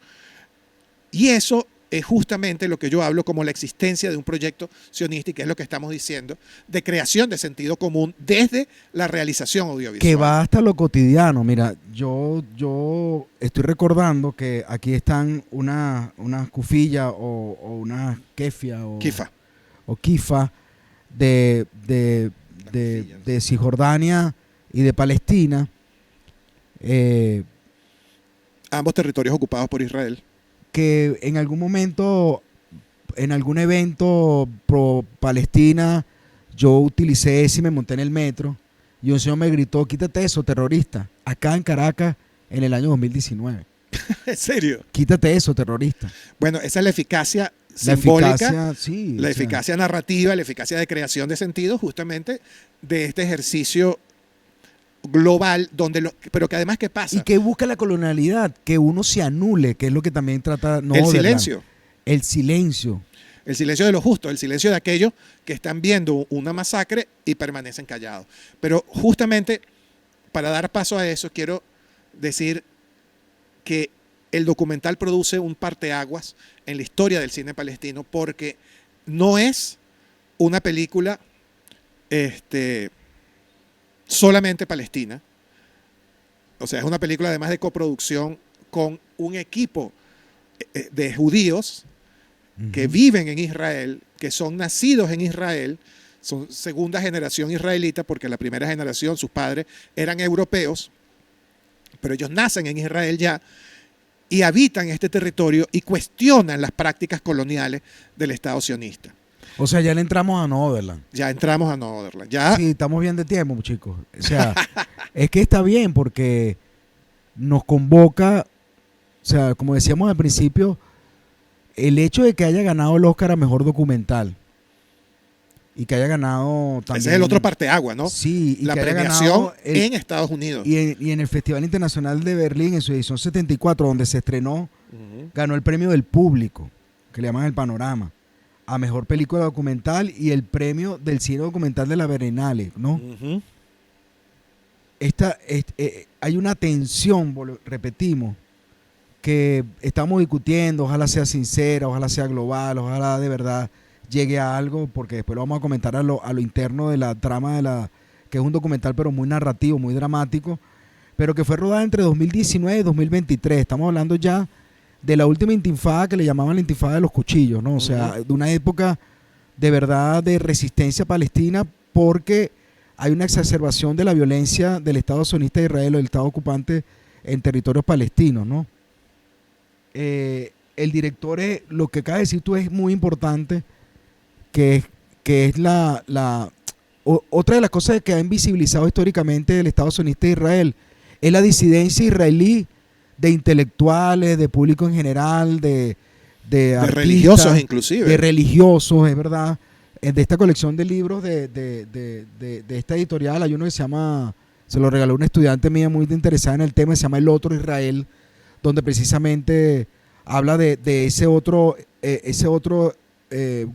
Y eso es justamente lo que yo hablo como la existencia de un proyecto sionista, y que es lo que estamos diciendo, de creación de sentido común desde la realización audiovisual. Que va hasta lo cotidiano. Mira, yo estoy recordando que aquí están una cufilla o una kefia Kifa. o kifa de Cisjordania y de Palestina. Ambos territorios ocupados por Israel. Que en algún momento, en algún evento pro Palestina, yo utilicé ese y me monté en el metro y un señor me gritó: quítate eso, terrorista, acá en Caracas en el año 2019. ¿En serio? Quítate eso, terrorista. Bueno, esa es la eficacia La simbólica, eficacia, sí, la o sea, eficacia narrativa, la eficacia de creación de sentido, justamente de este ejercicio global, pero que además, ¿qué pasa? y que busca la colonialidad, que uno se anule, que es lo que también trata El Noderland. silencio. El silencio. El silencio de los justos, el silencio de aquellos que están viendo una masacre y permanecen callados. Pero justamente para dar paso a eso, quiero decir que el documental produce un parteaguas en la historia del cine palestino, porque no es una película solamente palestina. O sea, es una película además de coproducción con un equipo de judíos que viven en Israel, que son nacidos en Israel, son segunda generación israelita, porque la primera generación, sus padres, eran europeos, pero ellos nacen en Israel ya y habitan este territorio y cuestionan las prácticas coloniales del Estado sionista. O sea, ya le entramos a Noderland. Ya entramos a Noderland. Ya, Sí, estamos bien de tiempo, chicos. O sea, es que está bien porque nos convoca, o sea, como decíamos al principio, el hecho de que haya ganado el Oscar a Mejor Documental y que haya ganado también... ese es el otro parteaguas, ¿no? Sí, y la que haya premiación ganado en Estados Unidos. y en el Festival Internacional de Berlín, en su edición 74, donde se estrenó, ganó el premio del público, que le llaman el Panorama, a Mejor Película Documental y el premio del cine documental de la Berlinale, ¿no? Hay una tensión, repetimos, que estamos discutiendo, ojalá sea sincera, ojalá sea global, ojalá de verdad llegue a algo, porque después lo vamos a comentar a lo interno de la trama que es un documental pero muy narrativo, muy dramático, pero que fue rodada entre 2019 y 2023. Estamos hablando ya de la última intifada, que le llamaban la intifada de los cuchillos, ¿no? O sea, de una época de verdad de resistencia palestina, porque hay una exacerbación de la violencia del Estado sionista de Israel o del Estado ocupante en territorios palestinos, ¿no? El director, lo que acaba de decir tú es muy importante, que es otra de las cosas que ha invisibilizado históricamente del Estado sionista de Israel, es la disidencia israelí de intelectuales, de público en general, de artistas, religiosos inclusive. de religiosos, es verdad. De esta colección de libros de esta editorial hay uno que se llama, se lo regaló una estudiante mía muy interesada en el tema, se llama El Otro Israel, donde precisamente habla de ese otro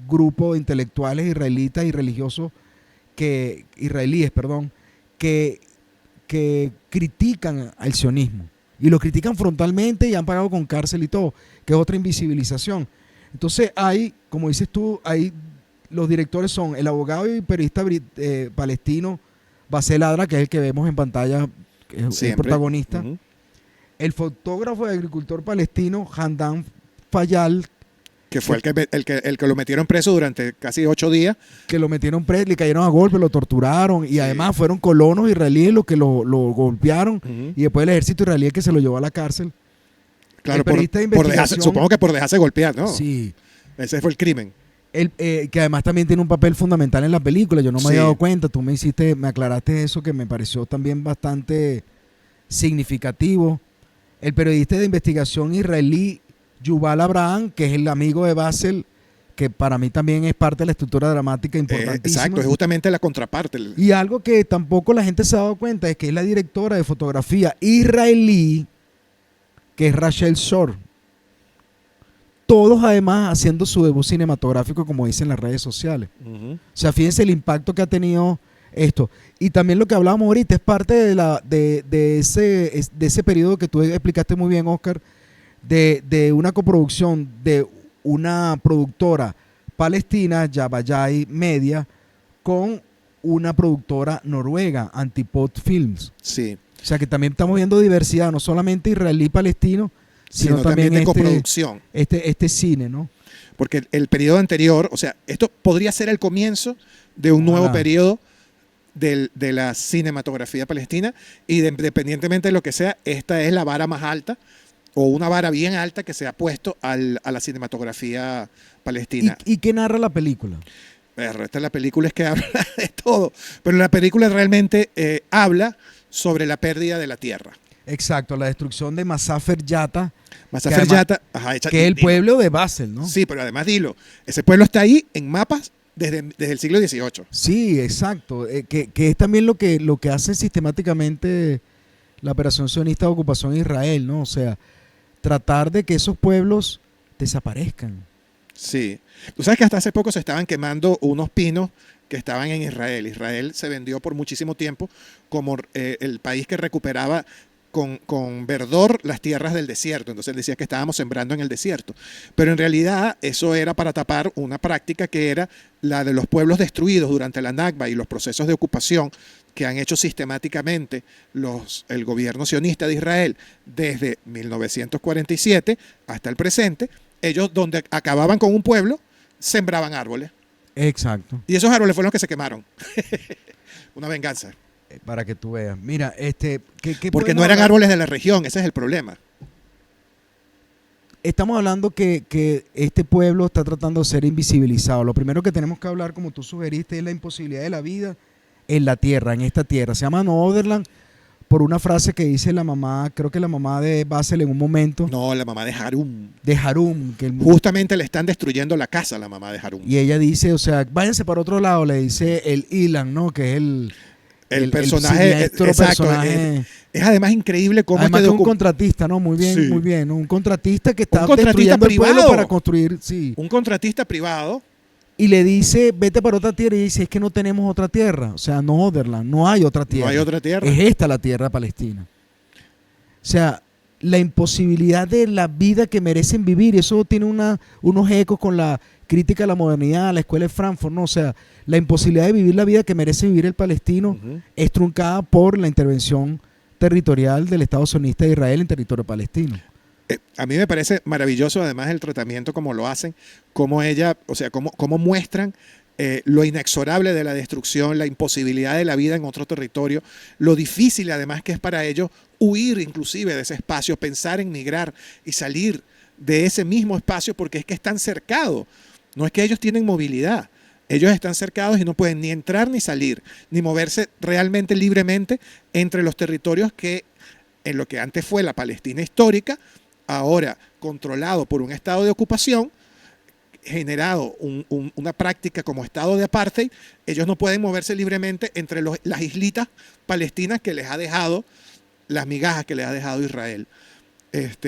grupo de intelectuales israelitas y religiosos israelíes, perdón, que critican al sionismo. Y lo critican frontalmente y han pagado con cárcel y todo, que es otra invisibilización. Entonces hay, como dices tú, los directores son el abogado y periodista palestino Bassel Adra, que es el que vemos en pantalla, que es el protagonista. Uh-huh. El fotógrafo y agricultor palestino Hamdan Fayal, que fue el que lo metieron preso durante casi 8 días. Que lo metieron preso, le cayeron a golpe, lo torturaron, y además fueron colonos israelíes los que lo golpearon, y después el ejército israelí que se lo llevó a la cárcel. Claro, supongo que por dejarse golpear, ¿no? Sí. Ese fue el crimen. Que además también tiene un papel fundamental en la película, yo no me había dado cuenta, tú me aclaraste eso, que me pareció también bastante significativo. El periodista de investigación israelí Yuval Abraham, que es el amigo de Bassel, que para mí también es parte de la estructura dramática importantísima. Exacto, es justamente la contraparte. Y algo que tampoco la gente se ha dado cuenta es que es la directora de fotografía israelí, que es Rachel Shor. Todos además haciendo su debut cinematográfico, como dicen las redes sociales. Uh-huh. O sea, fíjense el impacto que ha tenido esto. Y también lo que hablábamos ahorita es parte de ese periodo que tú explicaste muy bien, Oscar, de una coproducción de una productora palestina, Yabayay Media, con una productora noruega, Antipod Films. Sí. O sea que también estamos viendo diversidad, no solamente israelí-palestino, sino también de coproducción. Este cine, ¿no? Porque el periodo anterior, o sea, esto podría ser el comienzo de un nuevo periodo de la cinematografía palestina, y independientemente de lo que sea, esta es la vara más alta, o una vara bien alta que se ha puesto a la cinematografía palestina. ¿Y qué narra la película? La película es que habla de todo, pero la película realmente habla sobre la pérdida de la tierra. Exacto, la destrucción de Masafer Yatta. Masafer Yatta, que es el pueblo de Basel, ¿no? Sí, pero además ese pueblo está ahí en mapas desde el siglo XVIII. Sí, exacto, que es también lo que hace sistemáticamente la operación sionista de ocupación de Israel, ¿no? O sea, tratar de que esos pueblos desaparezcan. Sí. Tú sabes que hasta hace poco se estaban quemando unos pinos que estaban en Israel. Israel se vendió por muchísimo tiempo como el país que recuperaba con verdor las tierras del desierto. Entonces él decía que estábamos sembrando en el desierto. Pero en realidad eso era para tapar una práctica que era la de los pueblos destruidos durante la Nakba y los procesos de ocupación que han hecho sistemáticamente el gobierno sionista de Israel desde 1947 hasta el presente. Ellos, donde acababan con un pueblo, sembraban árboles. Exacto. Y esos árboles fueron los que se quemaron. Una venganza. Para que tú veas. Mira, porque no eran árboles de la región, ese es el problema. Estamos hablando que este pueblo está tratando de ser invisibilizado. Lo primero que tenemos que hablar, como tú sugeriste, es la imposibilidad de la vida en la tierra, en esta tierra. Se llama Norderland por una frase que dice la mamá, creo que la mamá de Bassel en un momento. No, la mamá de Harum. De Harum. Justamente le están destruyendo la casa a la mamá de Harum. Y ella dice, o sea, váyanse para otro lado, le dice el Ilan, ¿no? Que es el personaje. Exacto. Personaje. Es además increíble cómo además que un contratista, ¿no? Muy bien, sí. Muy bien. Un contratista que está destruyendo el pueblo para construir, sí. Un contratista privado. Y le dice, vete para otra tierra, y dice, es que no tenemos otra tierra. O sea, no Otherland, no hay otra tierra. No hay otra tierra. Es esta la tierra palestina. O sea, la imposibilidad de la vida que merecen vivir, eso tiene unos ecos con la crítica a la modernidad, la escuela de Frankfurt, ¿no? O sea, la imposibilidad de vivir la vida que merece vivir el palestino es truncada por la intervención territorial del Estado sionista de Israel en territorio palestino. A mí me parece maravilloso además el tratamiento como lo hacen, cómo muestran lo inexorable de la destrucción, la imposibilidad de la vida en otro territorio, lo difícil además que es para ellos huir inclusive de ese espacio, pensar en migrar y salir de ese mismo espacio porque es que están cercados. No es que ellos tienen movilidad, ellos están cercados y no pueden ni entrar ni salir, ni moverse realmente libremente entre los territorios que en lo que antes fue la Palestina histórica, ahora controlado por un estado de ocupación, generado una práctica como estado de apartheid. Ellos no pueden moverse libremente entre las islitas palestinas que les ha dejado, las migajas que les ha dejado Israel,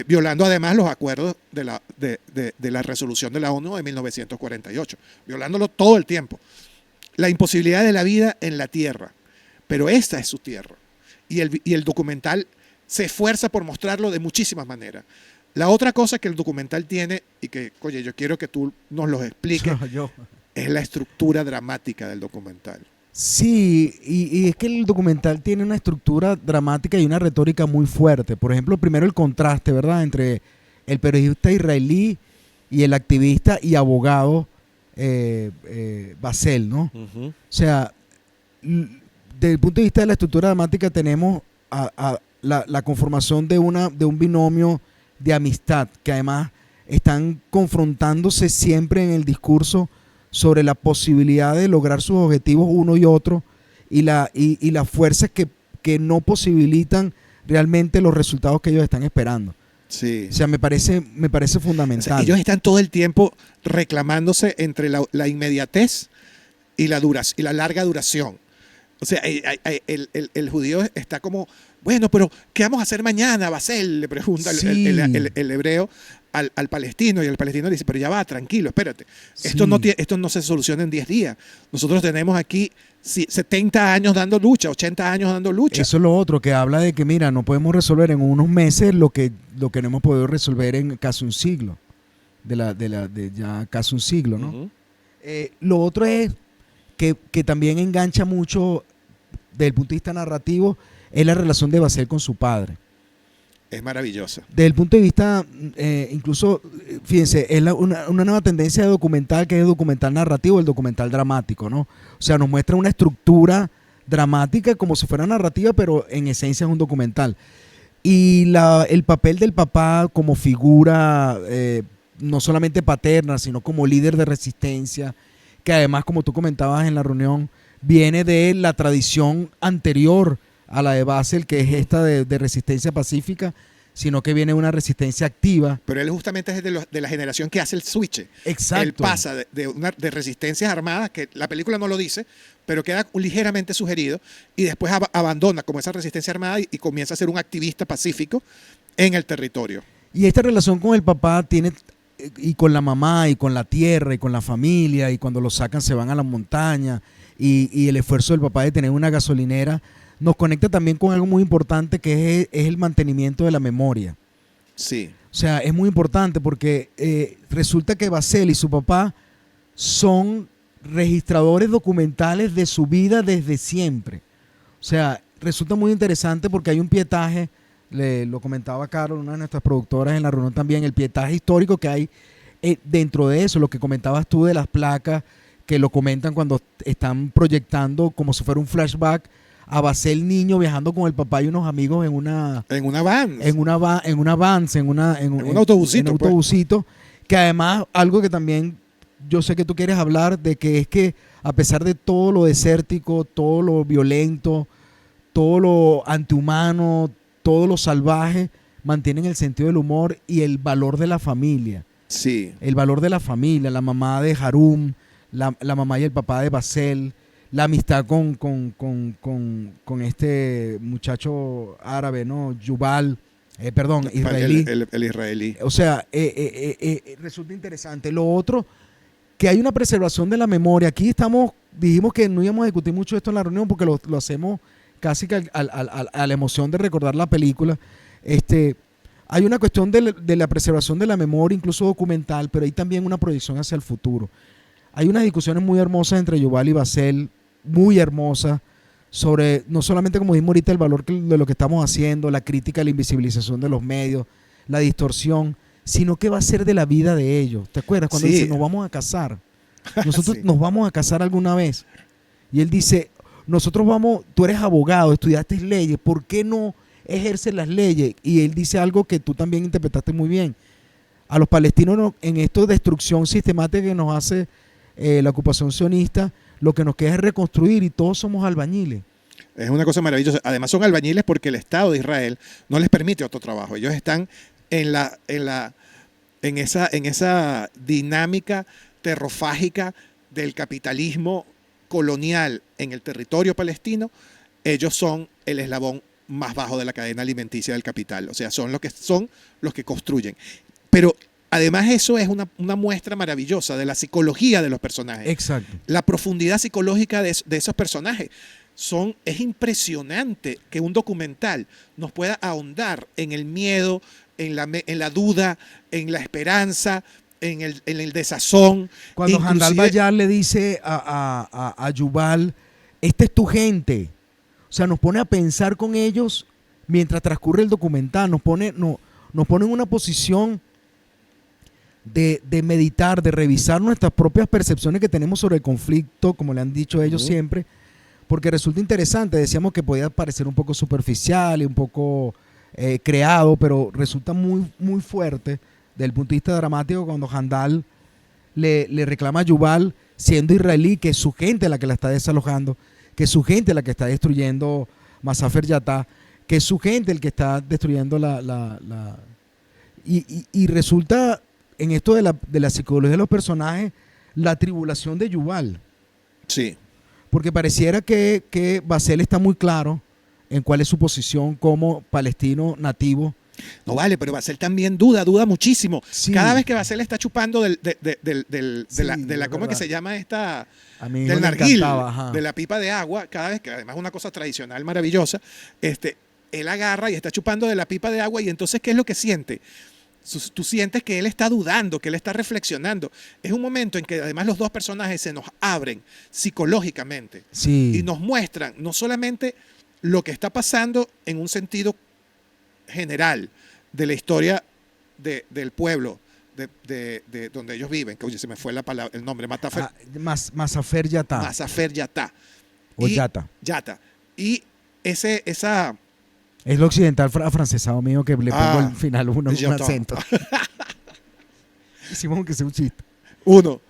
violando además los acuerdos de la resolución de la ONU de 1948, violándolo todo el tiempo. la imposibilidad de la vida en la tierra, pero esta es su tierra. Y el documental se esfuerza por mostrarlo de muchísimas maneras. La otra cosa que el documental tiene, y que, oye, yo quiero que tú nos lo expliques, es la estructura dramática del documental. Sí, y es que el documental tiene una estructura dramática y una retórica muy fuerte. Por ejemplo, primero el contraste, ¿verdad?, entre el periodista israelí y el activista y abogado Basel, ¿no? Uh-huh. O sea, desde el punto de vista de la estructura dramática tenemos la conformación de un binomio de amistad, que además están confrontándose siempre en el discurso sobre la posibilidad de lograr sus objetivos uno y otro, y las fuerzas que no posibilitan realmente los resultados que ellos están esperando. Sí. O sea, me parece fundamental. O sea, ellos están todo el tiempo reclamándose entre la inmediatez y la larga duración. O sea, el judío está como, bueno, pero ¿qué vamos a hacer mañana, Basel? Le pregunta Sí. el hebreo al palestino, y el palestino le dice, pero ya va, tranquilo, espérate. Sí. Esto no se soluciona en 10 días. Nosotros tenemos aquí 70 años dando lucha, 80 años dando lucha. Eso es lo otro, que habla de que, mira, no podemos resolver en unos meses lo que no hemos podido resolver en casi un siglo. De ya casi un siglo, ¿no? Uh-huh. Lo otro es que también engancha mucho desde el punto de vista narrativo, es la relación de Basel con su padre. Es maravillosa. Desde el punto de vista, incluso, fíjense, es una nueva tendencia de documental, que es el documental narrativo, el documental dramático, ¿no? O sea, nos muestra una estructura dramática como si fuera narrativa, pero en esencia es un documental. Y el papel del papá como figura, no solamente paterna, sino como líder de resistencia, que además, como tú comentabas en la reunión, viene de la tradición anterior a la de Basel, que es esta de resistencia pacífica, sino que viene una resistencia activa. Pero él justamente es de la generación que hace el switch. Exacto. Él pasa de resistencias armadas, que la película no lo dice, pero queda ligeramente sugerido, y después abandona como esa resistencia armada y comienza a ser un activista pacífico en el territorio. Y esta relación con el papá tiene, y con la mamá, y con la tierra, y con la familia, y cuando lo sacan se van a la montaña, y el esfuerzo del papá de tener una gasolinera, nos conecta también con algo muy importante, que es el mantenimiento de la memoria. Sí. O sea, es muy importante porque resulta que Basel y su papá son registradores documentales de su vida desde siempre. O sea, resulta muy interesante porque hay un pietaje, lo comentaba Carol, una de nuestras productoras en la reunión también, el pietaje histórico que hay dentro de eso, lo que comentabas tú de las placas, que lo comentan cuando están proyectando como si fuera un flashback a Basel niño viajando con el papá y unos amigos en un autobusito, que además algo que también yo sé que tú quieres hablar de, que es que a pesar de todo lo desértico, todo lo violento, todo lo antihumano, todo lo salvaje, mantienen el sentido del humor y el valor de la familia. Sí. El valor de la familia, la mamá de Harum, la mamá y el papá de Basel, la amistad con este muchacho árabe, ¿no? Yuval, israelí. El israelí. O sea, resulta interesante. Lo otro, que hay una preservación de la memoria. Aquí dijimos que no íbamos a discutir mucho esto en la reunión porque lo hacemos casi que a la emoción de recordar la película. Hay una cuestión de la preservación de la memoria, incluso documental, pero hay también una proyección hacia el futuro. Hay unas discusiones muy hermosas entre Yuval y Basel, muy hermosas, sobre no solamente, como dijimos ahorita, el valor de lo que estamos haciendo, la crítica a la invisibilización de los medios, la distorsión, sino qué va a ser de la vida de ellos. ¿Te acuerdas cuando dice, nos vamos a casar? Nosotros nos vamos a casar alguna vez. Y él dice, tú eres abogado, estudiaste leyes, ¿por qué no ejerces las leyes? Y él dice algo que tú también interpretaste muy bien. A los palestinos, en esta destrucción sistemática que nos hace la ocupación sionista, lo que nos queda es reconstruir, y todos somos albañiles. Es una cosa maravillosa. Además son albañiles porque el Estado de Israel no les permite otro trabajo. Ellos están en esa dinámica terrofágica del capitalismo colonial en el territorio palestino. Ellos son el eslabón más bajo de la cadena alimenticia del capital. O sea, son los que construyen. Pero Además, eso es una muestra maravillosa de la psicología de los personajes. Exacto. La profundidad psicológica de esos personajes. Es impresionante que un documental nos pueda ahondar en el miedo, en la duda, en la esperanza, en el desazón. Cuando Handal Bayar le dice a Yuval, esta es tu gente. O sea, nos pone a pensar con ellos mientras transcurre el documental. Nos pone en una posición de meditar, de revisar nuestras propias percepciones que tenemos sobre el conflicto, como le han dicho ellos siempre, porque resulta interesante. Decíamos que podía parecer un poco superficial y un poco creado, pero resulta muy, muy fuerte desde el punto de vista dramático cuando Handal le reclama a Yuval, siendo israelí, que es su gente la que la está desalojando, que es su gente la que está destruyendo Masafer Yatta, que es su gente el que está destruyendo y resulta en esto de la psicología de los personajes, la tribulación de Yuval. Sí. Porque pareciera que Basel está muy claro en cuál es su posición como palestino nativo. No vale, pero Basel también duda muchísimo. Sí. Cada vez que Basel está chupando de la ¿cómo es que se llama esta? Del narguil, de la pipa de agua, cada vez que además es una cosa tradicional maravillosa, él agarra y está chupando de la pipa de agua y entonces, ¿qué es lo que siente? Tú sientes que él está dudando, que él está reflexionando. Es un momento en que además los dos personajes se nos abren psicológicamente y nos muestran no solamente lo que está pasando en un sentido general de la historia del pueblo, de donde ellos viven, que oye, se me fue el nombre, Masafer Yatta. Masafer Yatta. O Yatta. Yatta. Y esa... Es lo occidental afrancesado mío que le pongo al final un acento. Hicimos aunque sea un chiste.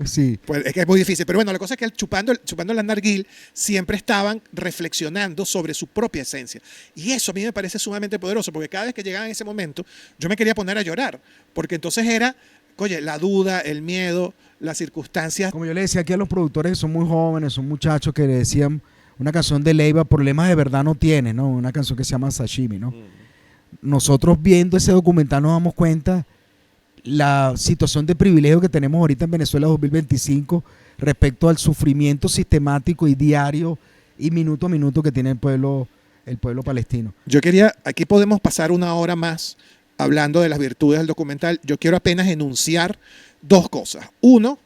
Sí. Pues es que es muy difícil. Pero bueno, la cosa es que él chupando la narguil siempre estaban reflexionando sobre su propia esencia. Y eso a mí me parece sumamente poderoso, porque cada vez que llegaban en ese momento, yo me quería poner a llorar. Porque entonces era, oye, la duda, el miedo, las circunstancias. Como yo le decía aquí a los productores que son muy jóvenes, son muchachos que le decían una canción de Leiva, problemas de verdad no tiene, ¿no? Una canción que se llama Sashimi, ¿no? Nosotros viendo ese documental nos damos cuenta la situación de privilegio que tenemos ahorita en Venezuela 2025 respecto al sufrimiento sistemático y diario y minuto a minuto que tiene el pueblo palestino. Aquí podemos pasar una hora más hablando de las virtudes del documental. Yo quiero apenas enunciar dos cosas. Uno,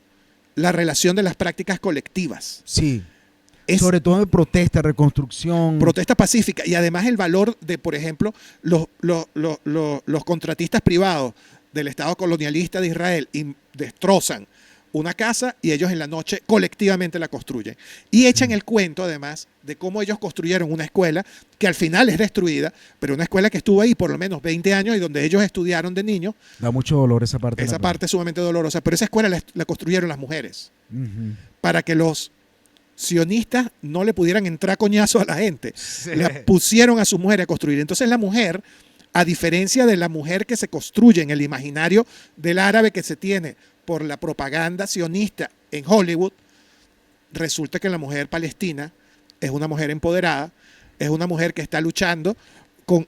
la relación de las prácticas colectivas. Sí. Sobre todo de protesta, reconstrucción. Protesta pacífica. Y además el valor de, por ejemplo, los contratistas privados del Estado colonialista de Israel destrozan una casa y ellos en la noche colectivamente la construyen. Y echan el cuento, además, de cómo ellos construyeron una escuela que al final es destruida, pero una escuela que estuvo ahí por lo menos 20 años y donde ellos estudiaron de niños. Da mucho dolor esa parte. Esa parte es sumamente dolorosa. Pero esa escuela la construyeron las mujeres. Para que los sionistas no le pudieran entrar coñazo a la gente. Sí. La pusieron a su mujer a construir. Entonces la mujer, a diferencia de la mujer que se construye en el imaginario del árabe que se tiene por la propaganda sionista en Hollywood, resulta que la mujer palestina es una mujer empoderada, es una mujer que está luchando con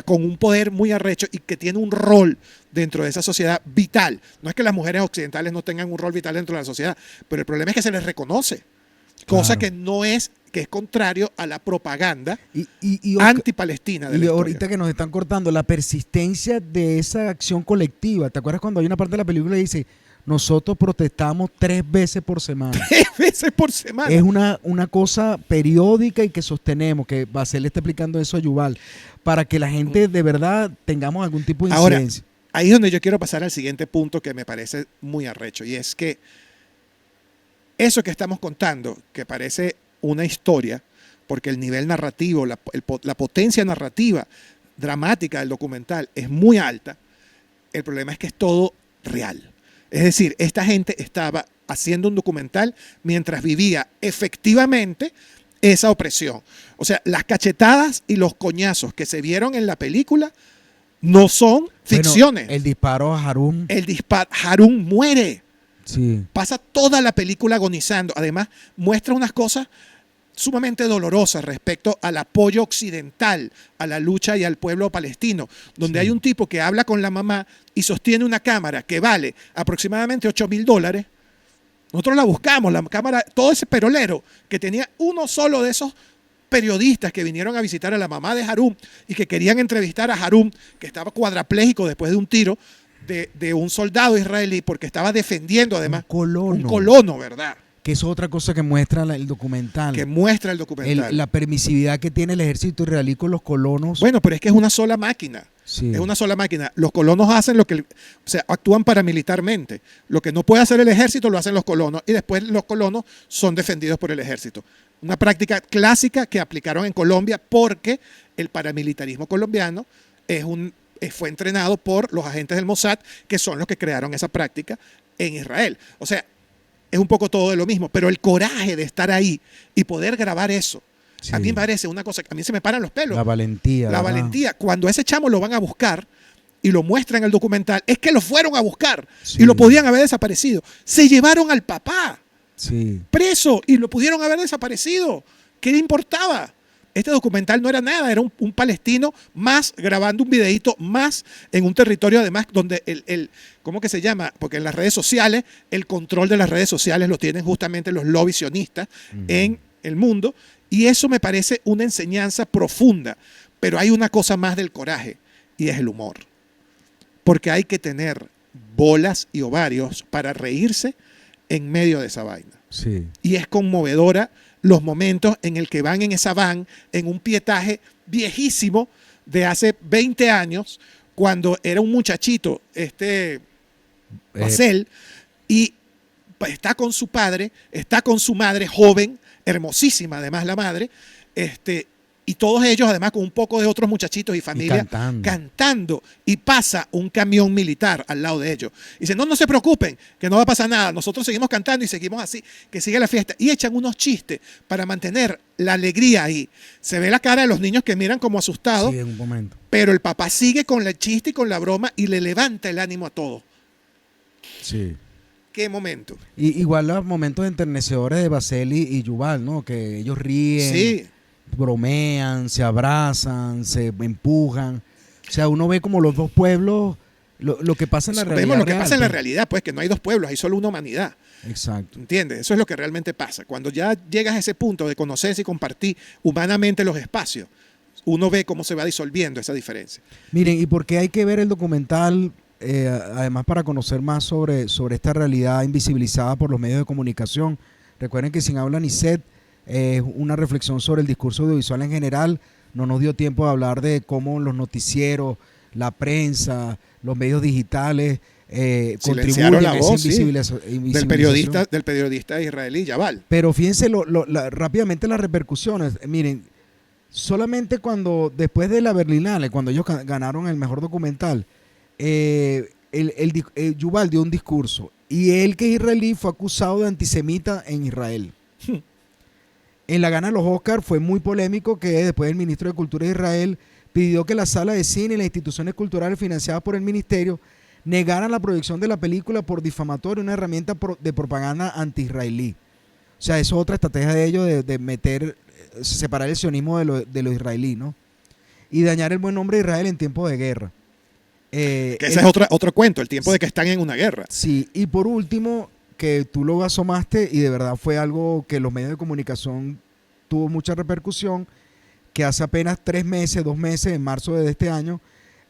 un poder muy arrecho y que tiene un rol dentro de esa sociedad vital. No es que las mujeres occidentales no tengan un rol vital dentro de la sociedad, pero el problema es que se les reconoce. Cosa que es contrario a la propaganda antipalestina de la historia. Ahorita que nos están cortando, la persistencia de esa acción colectiva. ¿Te acuerdas cuando hay una parte de la película que dice, nosotros protestamos 3 veces por semana? 3 veces por semana. Es una cosa periódica y que sostenemos, que Basel le está explicando eso a Yuval, para que la gente de verdad tengamos algún tipo de incidencia. Ahora, ahí es donde yo quiero pasar al siguiente punto que me parece muy arrecho, y es que eso que estamos contando, que parece una historia, porque el nivel narrativo, la potencia narrativa, dramática del documental es muy alta, el problema es que es todo real. Es decir, esta gente estaba haciendo un documental mientras vivía efectivamente esa opresión. O sea, las cachetadas y los coñazos que se vieron en la película no son ficciones. El disparo a Harun. Harun muere. Sí. Pasa toda la película agonizando. Además, muestra unas cosas sumamente dolorosa respecto al apoyo occidental a la lucha y al pueblo palestino, donde Sí. hay un tipo que habla con la mamá y sostiene una cámara que vale aproximadamente $8,000. Nosotros la buscamos, la cámara, todo ese perolero que tenía uno solo de esos periodistas que vinieron a visitar a la mamá de Harum y que querían entrevistar a Harum, que estaba cuadrapléjico después de un tiro de un soldado israelí, porque estaba defendiendo además un colono, ¿verdad? Que es otra cosa que muestra el documental. Que muestra el documental. La permisividad que tiene el ejército israelí con los colonos. Bueno, pero es que es una sola máquina. Sí. Es una sola máquina. Los colonos hacen lo que, o sea, actúan paramilitarmente. Lo que no puede hacer el ejército lo hacen los colonos y después los colonos son defendidos por el ejército. Una práctica clásica que aplicaron en Colombia porque el paramilitarismo colombiano fue entrenado por los agentes del Mossad, que son los que crearon esa práctica en Israel. O sea, es un poco todo de lo mismo, pero el coraje de estar ahí y poder grabar eso, Sí. a mí me parece una cosa, a mí se me paran los pelos. La valentía. La ¿verdad? valentía. Cuando a ese chamo lo van a buscar y lo muestran en el documental, es que lo fueron a buscar Sí. y lo podían haber desaparecido. Se llevaron al papá Sí. preso y lo pudieron haber desaparecido. ¿Qué le importaba? Este documental no era nada, era un palestino más grabando un videíto más en un territorio además donde ¿cómo que se llama? Porque en las redes sociales, el control de las redes sociales lo tienen justamente los lobbies sionistas en el mundo, y eso me parece una enseñanza profunda, pero hay una cosa más del coraje y es el humor, porque hay que tener bolas y ovarios para reírse en medio de esa vaina. Sí. Y es conmovedora los momentos en el que van en esa van, en un pietaje viejísimo de hace 20 años, cuando era un muchachito, Marcel, y está con su padre, está con su madre joven, hermosísima además la madre, y todos ellos además con un poco de otros muchachitos y familia cantando, y pasa un camión militar al lado de ellos. Y dicen, no se preocupen, que no va a pasar nada, nosotros seguimos cantando y seguimos así, que sigue la fiesta. Y echan unos chistes para mantener la alegría ahí. Se ve la cara de los niños que miran como asustados, Sí, en un momento. pero el papá sigue con el chiste y con la broma y le levanta el ánimo a todos. Sí. Qué momento. Y, igual los momentos enternecedores de Baseli y Yuval, ¿no? Que ellos ríen, Sí. bromean, se abrazan, se empujan. O sea, uno ve como los dos pueblos, lo que pasa en la realidad. Vemos lo que real, pasa en la pues. realidad, pues que no hay dos pueblos, hay solo una humanidad. Exacto. ¿Entiendes? Eso es lo que realmente pasa. Cuando ya llegas a ese punto de conocerse y compartir humanamente los espacios, uno ve cómo se va disolviendo esa diferencia. Miren, ¿y por qué hay que ver el documental? Además, para conocer más sobre esta realidad invisibilizada por los medios de comunicación. Recuerden que Sin Habla ni Sed es una reflexión sobre el discurso audiovisual en general. No nos dio tiempo de hablar de cómo los noticieros, la prensa, los medios digitales contribuyen la a voz, esa sí, invisibilización. del periodista israelí, Yaval. Pero fíjense rápidamente las repercusiones. Miren, solamente después de la Berlinale, cuando ellos ganaron el mejor documental, Yuval dio un discurso y él, que es israelí, fue acusado de antisemita en Israel. En la gana de los Oscars fue muy polémico que después el ministro de Cultura de Israel pidió que la sala de cine y las instituciones culturales financiadas por el ministerio negaran la proyección de la película por difamatorio, una herramienta de propaganda anti-israelí. O sea, eso es otra estrategia de ellos de separar el sionismo de lo israelí, ¿no? Y dañar el buen nombre de Israel en tiempos de guerra. Que ese es otro cuento, el tiempo de que están en una guerra. Sí, y por último, que tú lo asomaste y de verdad fue algo que los medios de comunicación tuvo mucha repercusión, que hace apenas 2 meses, en marzo de este año,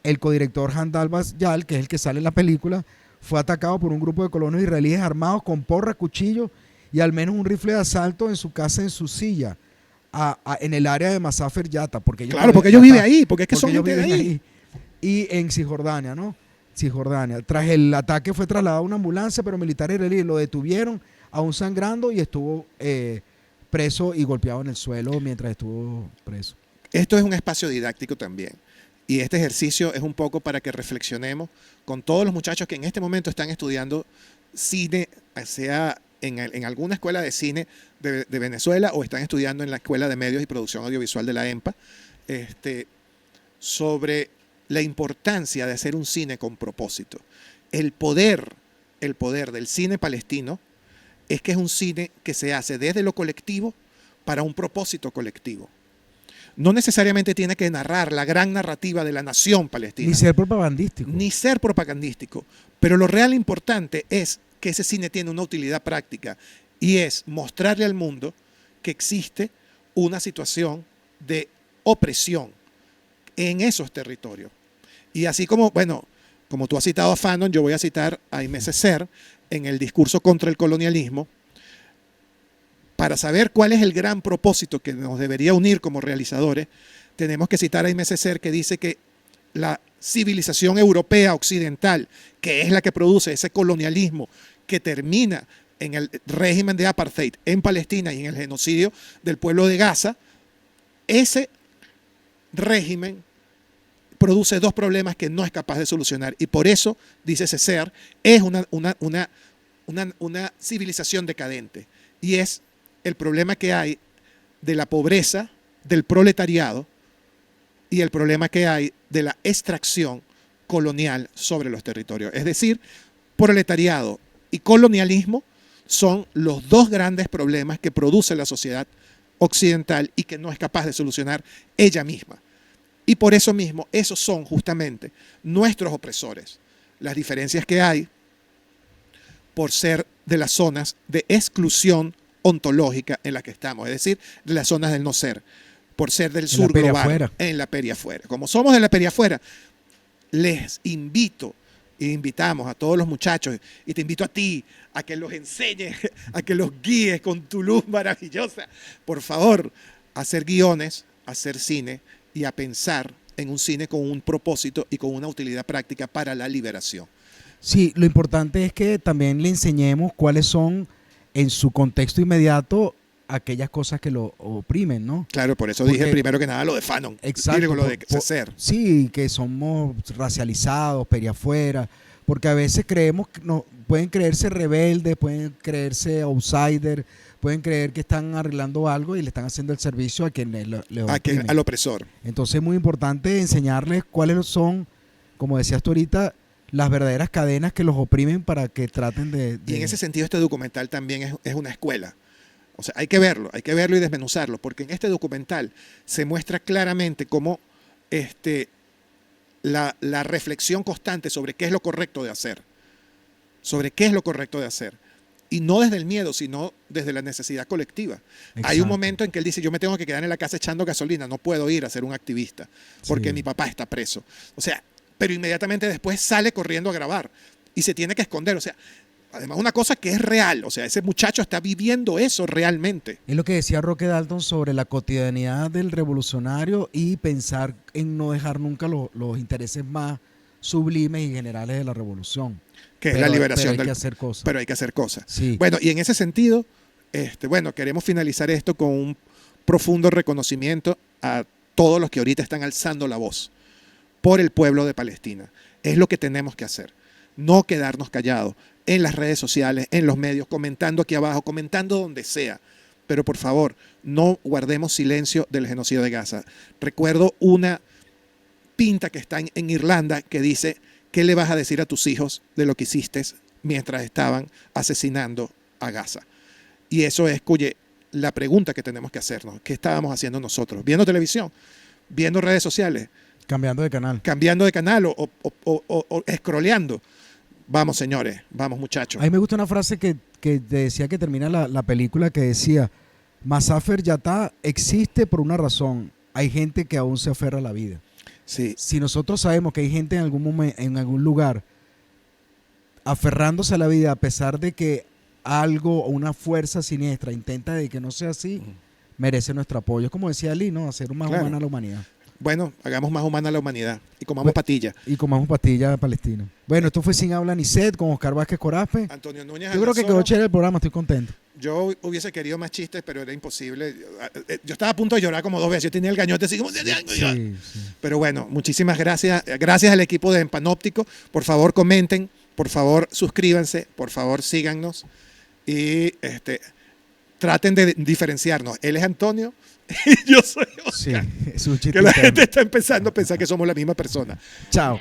el codirector Handal Basjal, que es el que sale en la película, fue atacado por un grupo de colonos israelíes armados con porras, cuchillos y al menos un rifle de asalto en su casa, en su silla, en el área de Masafer Yatta. Porque ellos viven ahí, porque es que son gente de ahí. Y en Cisjordania, ¿no? Cisjordania. Tras el ataque fue trasladado a una ambulancia, pero militares israelíes lo detuvieron, aún sangrando, y estuvo preso y golpeado en el suelo mientras estuvo preso. Esto es un espacio didáctico también. Y este ejercicio es un poco para que reflexionemos con todos los muchachos que en este momento están estudiando cine, sea en alguna escuela de cine de Venezuela o están estudiando en la Escuela de Medios y Producción Audiovisual de la EMPA, sobre la importancia de hacer un cine con propósito. El poder del cine palestino es que es un cine que se hace desde lo colectivo para un propósito colectivo. No necesariamente tiene que narrar la gran narrativa de la nación palestina. Ni ser propagandístico. Ni ser propagandístico. Pero lo real importante es que ese cine tiene una utilidad práctica y es mostrarle al mundo que existe una situación de opresión en esos territorios. Y así como, bueno, como tú has citado a Fanon, yo voy a citar a Aimé Césaire en el discurso contra el colonialismo, para saber cuál es el gran propósito que nos debería unir como realizadores, tenemos que citar a Aimé Césaire, que dice que la civilización europea occidental, que es la que produce ese colonialismo que termina en el régimen de apartheid en Palestina y en el genocidio del pueblo de Gaza, ese régimen produce dos problemas que no es capaz de solucionar. Y por eso, dice Césaire, es una civilización decadente. Y es el problema que hay de la pobreza, del proletariado y el problema que hay de la extracción colonial sobre los territorios. Es decir, proletariado y colonialismo son los dos grandes problemas que produce la sociedad occidental y que no es capaz de solucionar ella misma. Y por eso mismo, esos son justamente nuestros opresores. Las diferencias que hay por ser de las zonas de exclusión ontológica en las que estamos, es decir, de las zonas del no ser, por ser del sur global, en la periafuera. Como somos de la periafuera, les invito e invitamos a todos los muchachos, y te invito a ti, a que los enseñes, a que los guíes con tu luz maravillosa, por favor, a hacer guiones, a hacer cine y a pensar en un cine con un propósito y con una utilidad práctica para la liberación. Sí, lo importante es que también le enseñemos cuáles son en su contexto inmediato aquellas cosas que lo oprimen, ¿no? Claro, por eso dije primero que nada lo de Fanon. Exacto. Digo, lo de Césaire. Sí, que somos racializados, periafuera, porque a veces creemos que no, pueden creerse rebeldes, pueden creerse outsider, pueden creer que están arreglando algo y le están haciendo el servicio a quien le oprime. Al opresor. Entonces es muy importante enseñarles cuáles son, como decías tú ahorita, las verdaderas cadenas que los oprimen para que traten de... Y en ese sentido este documental también es una escuela. O sea, hay que verlo y desmenuzarlo, porque en este documental se muestra claramente cómo la reflexión constante sobre qué es lo correcto de hacer. Sobre qué es lo correcto de hacer. Y no desde el miedo, sino desde la necesidad colectiva. Exacto. Hay un momento en que él dice, yo me tengo que quedar en la casa echando gasolina, no puedo ir a ser un activista, porque mi papá está preso. O sea, pero inmediatamente después sale corriendo a grabar y se tiene que esconder. O sea, además una cosa que es real. O sea, ese muchacho está viviendo eso realmente. Es lo que decía Roque Dalton sobre la cotidianidad del revolucionario y pensar en no dejar nunca los intereses más sublimes y generales de la revolución. Que es la liberación. Pero hay que hacer cosas. Pero hay que hacer cosas. Sí. Bueno, y en ese sentido, queremos finalizar esto con un profundo reconocimiento a todos los que ahorita están alzando la voz por el pueblo de Palestina. Es lo que tenemos que hacer. No quedarnos callados en las redes sociales, en los medios, comentando aquí abajo, comentando donde sea. Pero por favor, no guardemos silencio del genocidio de Gaza. Recuerdo una pinta que está en Irlanda que dice, ¿qué le vas a decir a tus hijos de lo que hiciste mientras estaban asesinando a Gaza? Y eso es, la pregunta que tenemos que hacernos. ¿Qué estábamos haciendo nosotros? ¿Viendo televisión? ¿Viendo redes sociales? Cambiando de canal. Cambiando de canal o scrolleando. Vamos, señores, vamos, muchachos. A mí me gusta una frase que decía que termina la película, que decía, Masafer Yatta existe por una razón. Hay gente que aún se aferra a la vida. Sí. Si nosotros sabemos que hay gente en algún momento, en algún lugar, aferrándose a la vida, a pesar de que algo o una fuerza siniestra intenta de que no sea así, merece nuestro apoyo. Es como decía Ali, ¿no? Hacer más humana a la humanidad. Bueno, hagamos más humana la humanidad y comamos patilla. Y comamos patilla palestina. Bueno, esto fue Sin Habla ni Sed con Oscar Vázquez Corazpe. Antonio Núñez. Yo creo que quedó chévere el programa, estoy contento. Yo hubiese querido más chistes, pero era imposible. Yo estaba a punto de llorar como 2 veces. Yo tenía el gañote así como... Sí. Pero bueno, muchísimas gracias. Gracias al equipo de Empanóptico. Por favor, comenten. Por favor, suscríbanse. Por favor, síganos. Y traten de diferenciarnos. Él es Antonio y yo soy Oscar. Sí, es un chiste que la gente está empezando a pensar que somos la misma persona. Chao.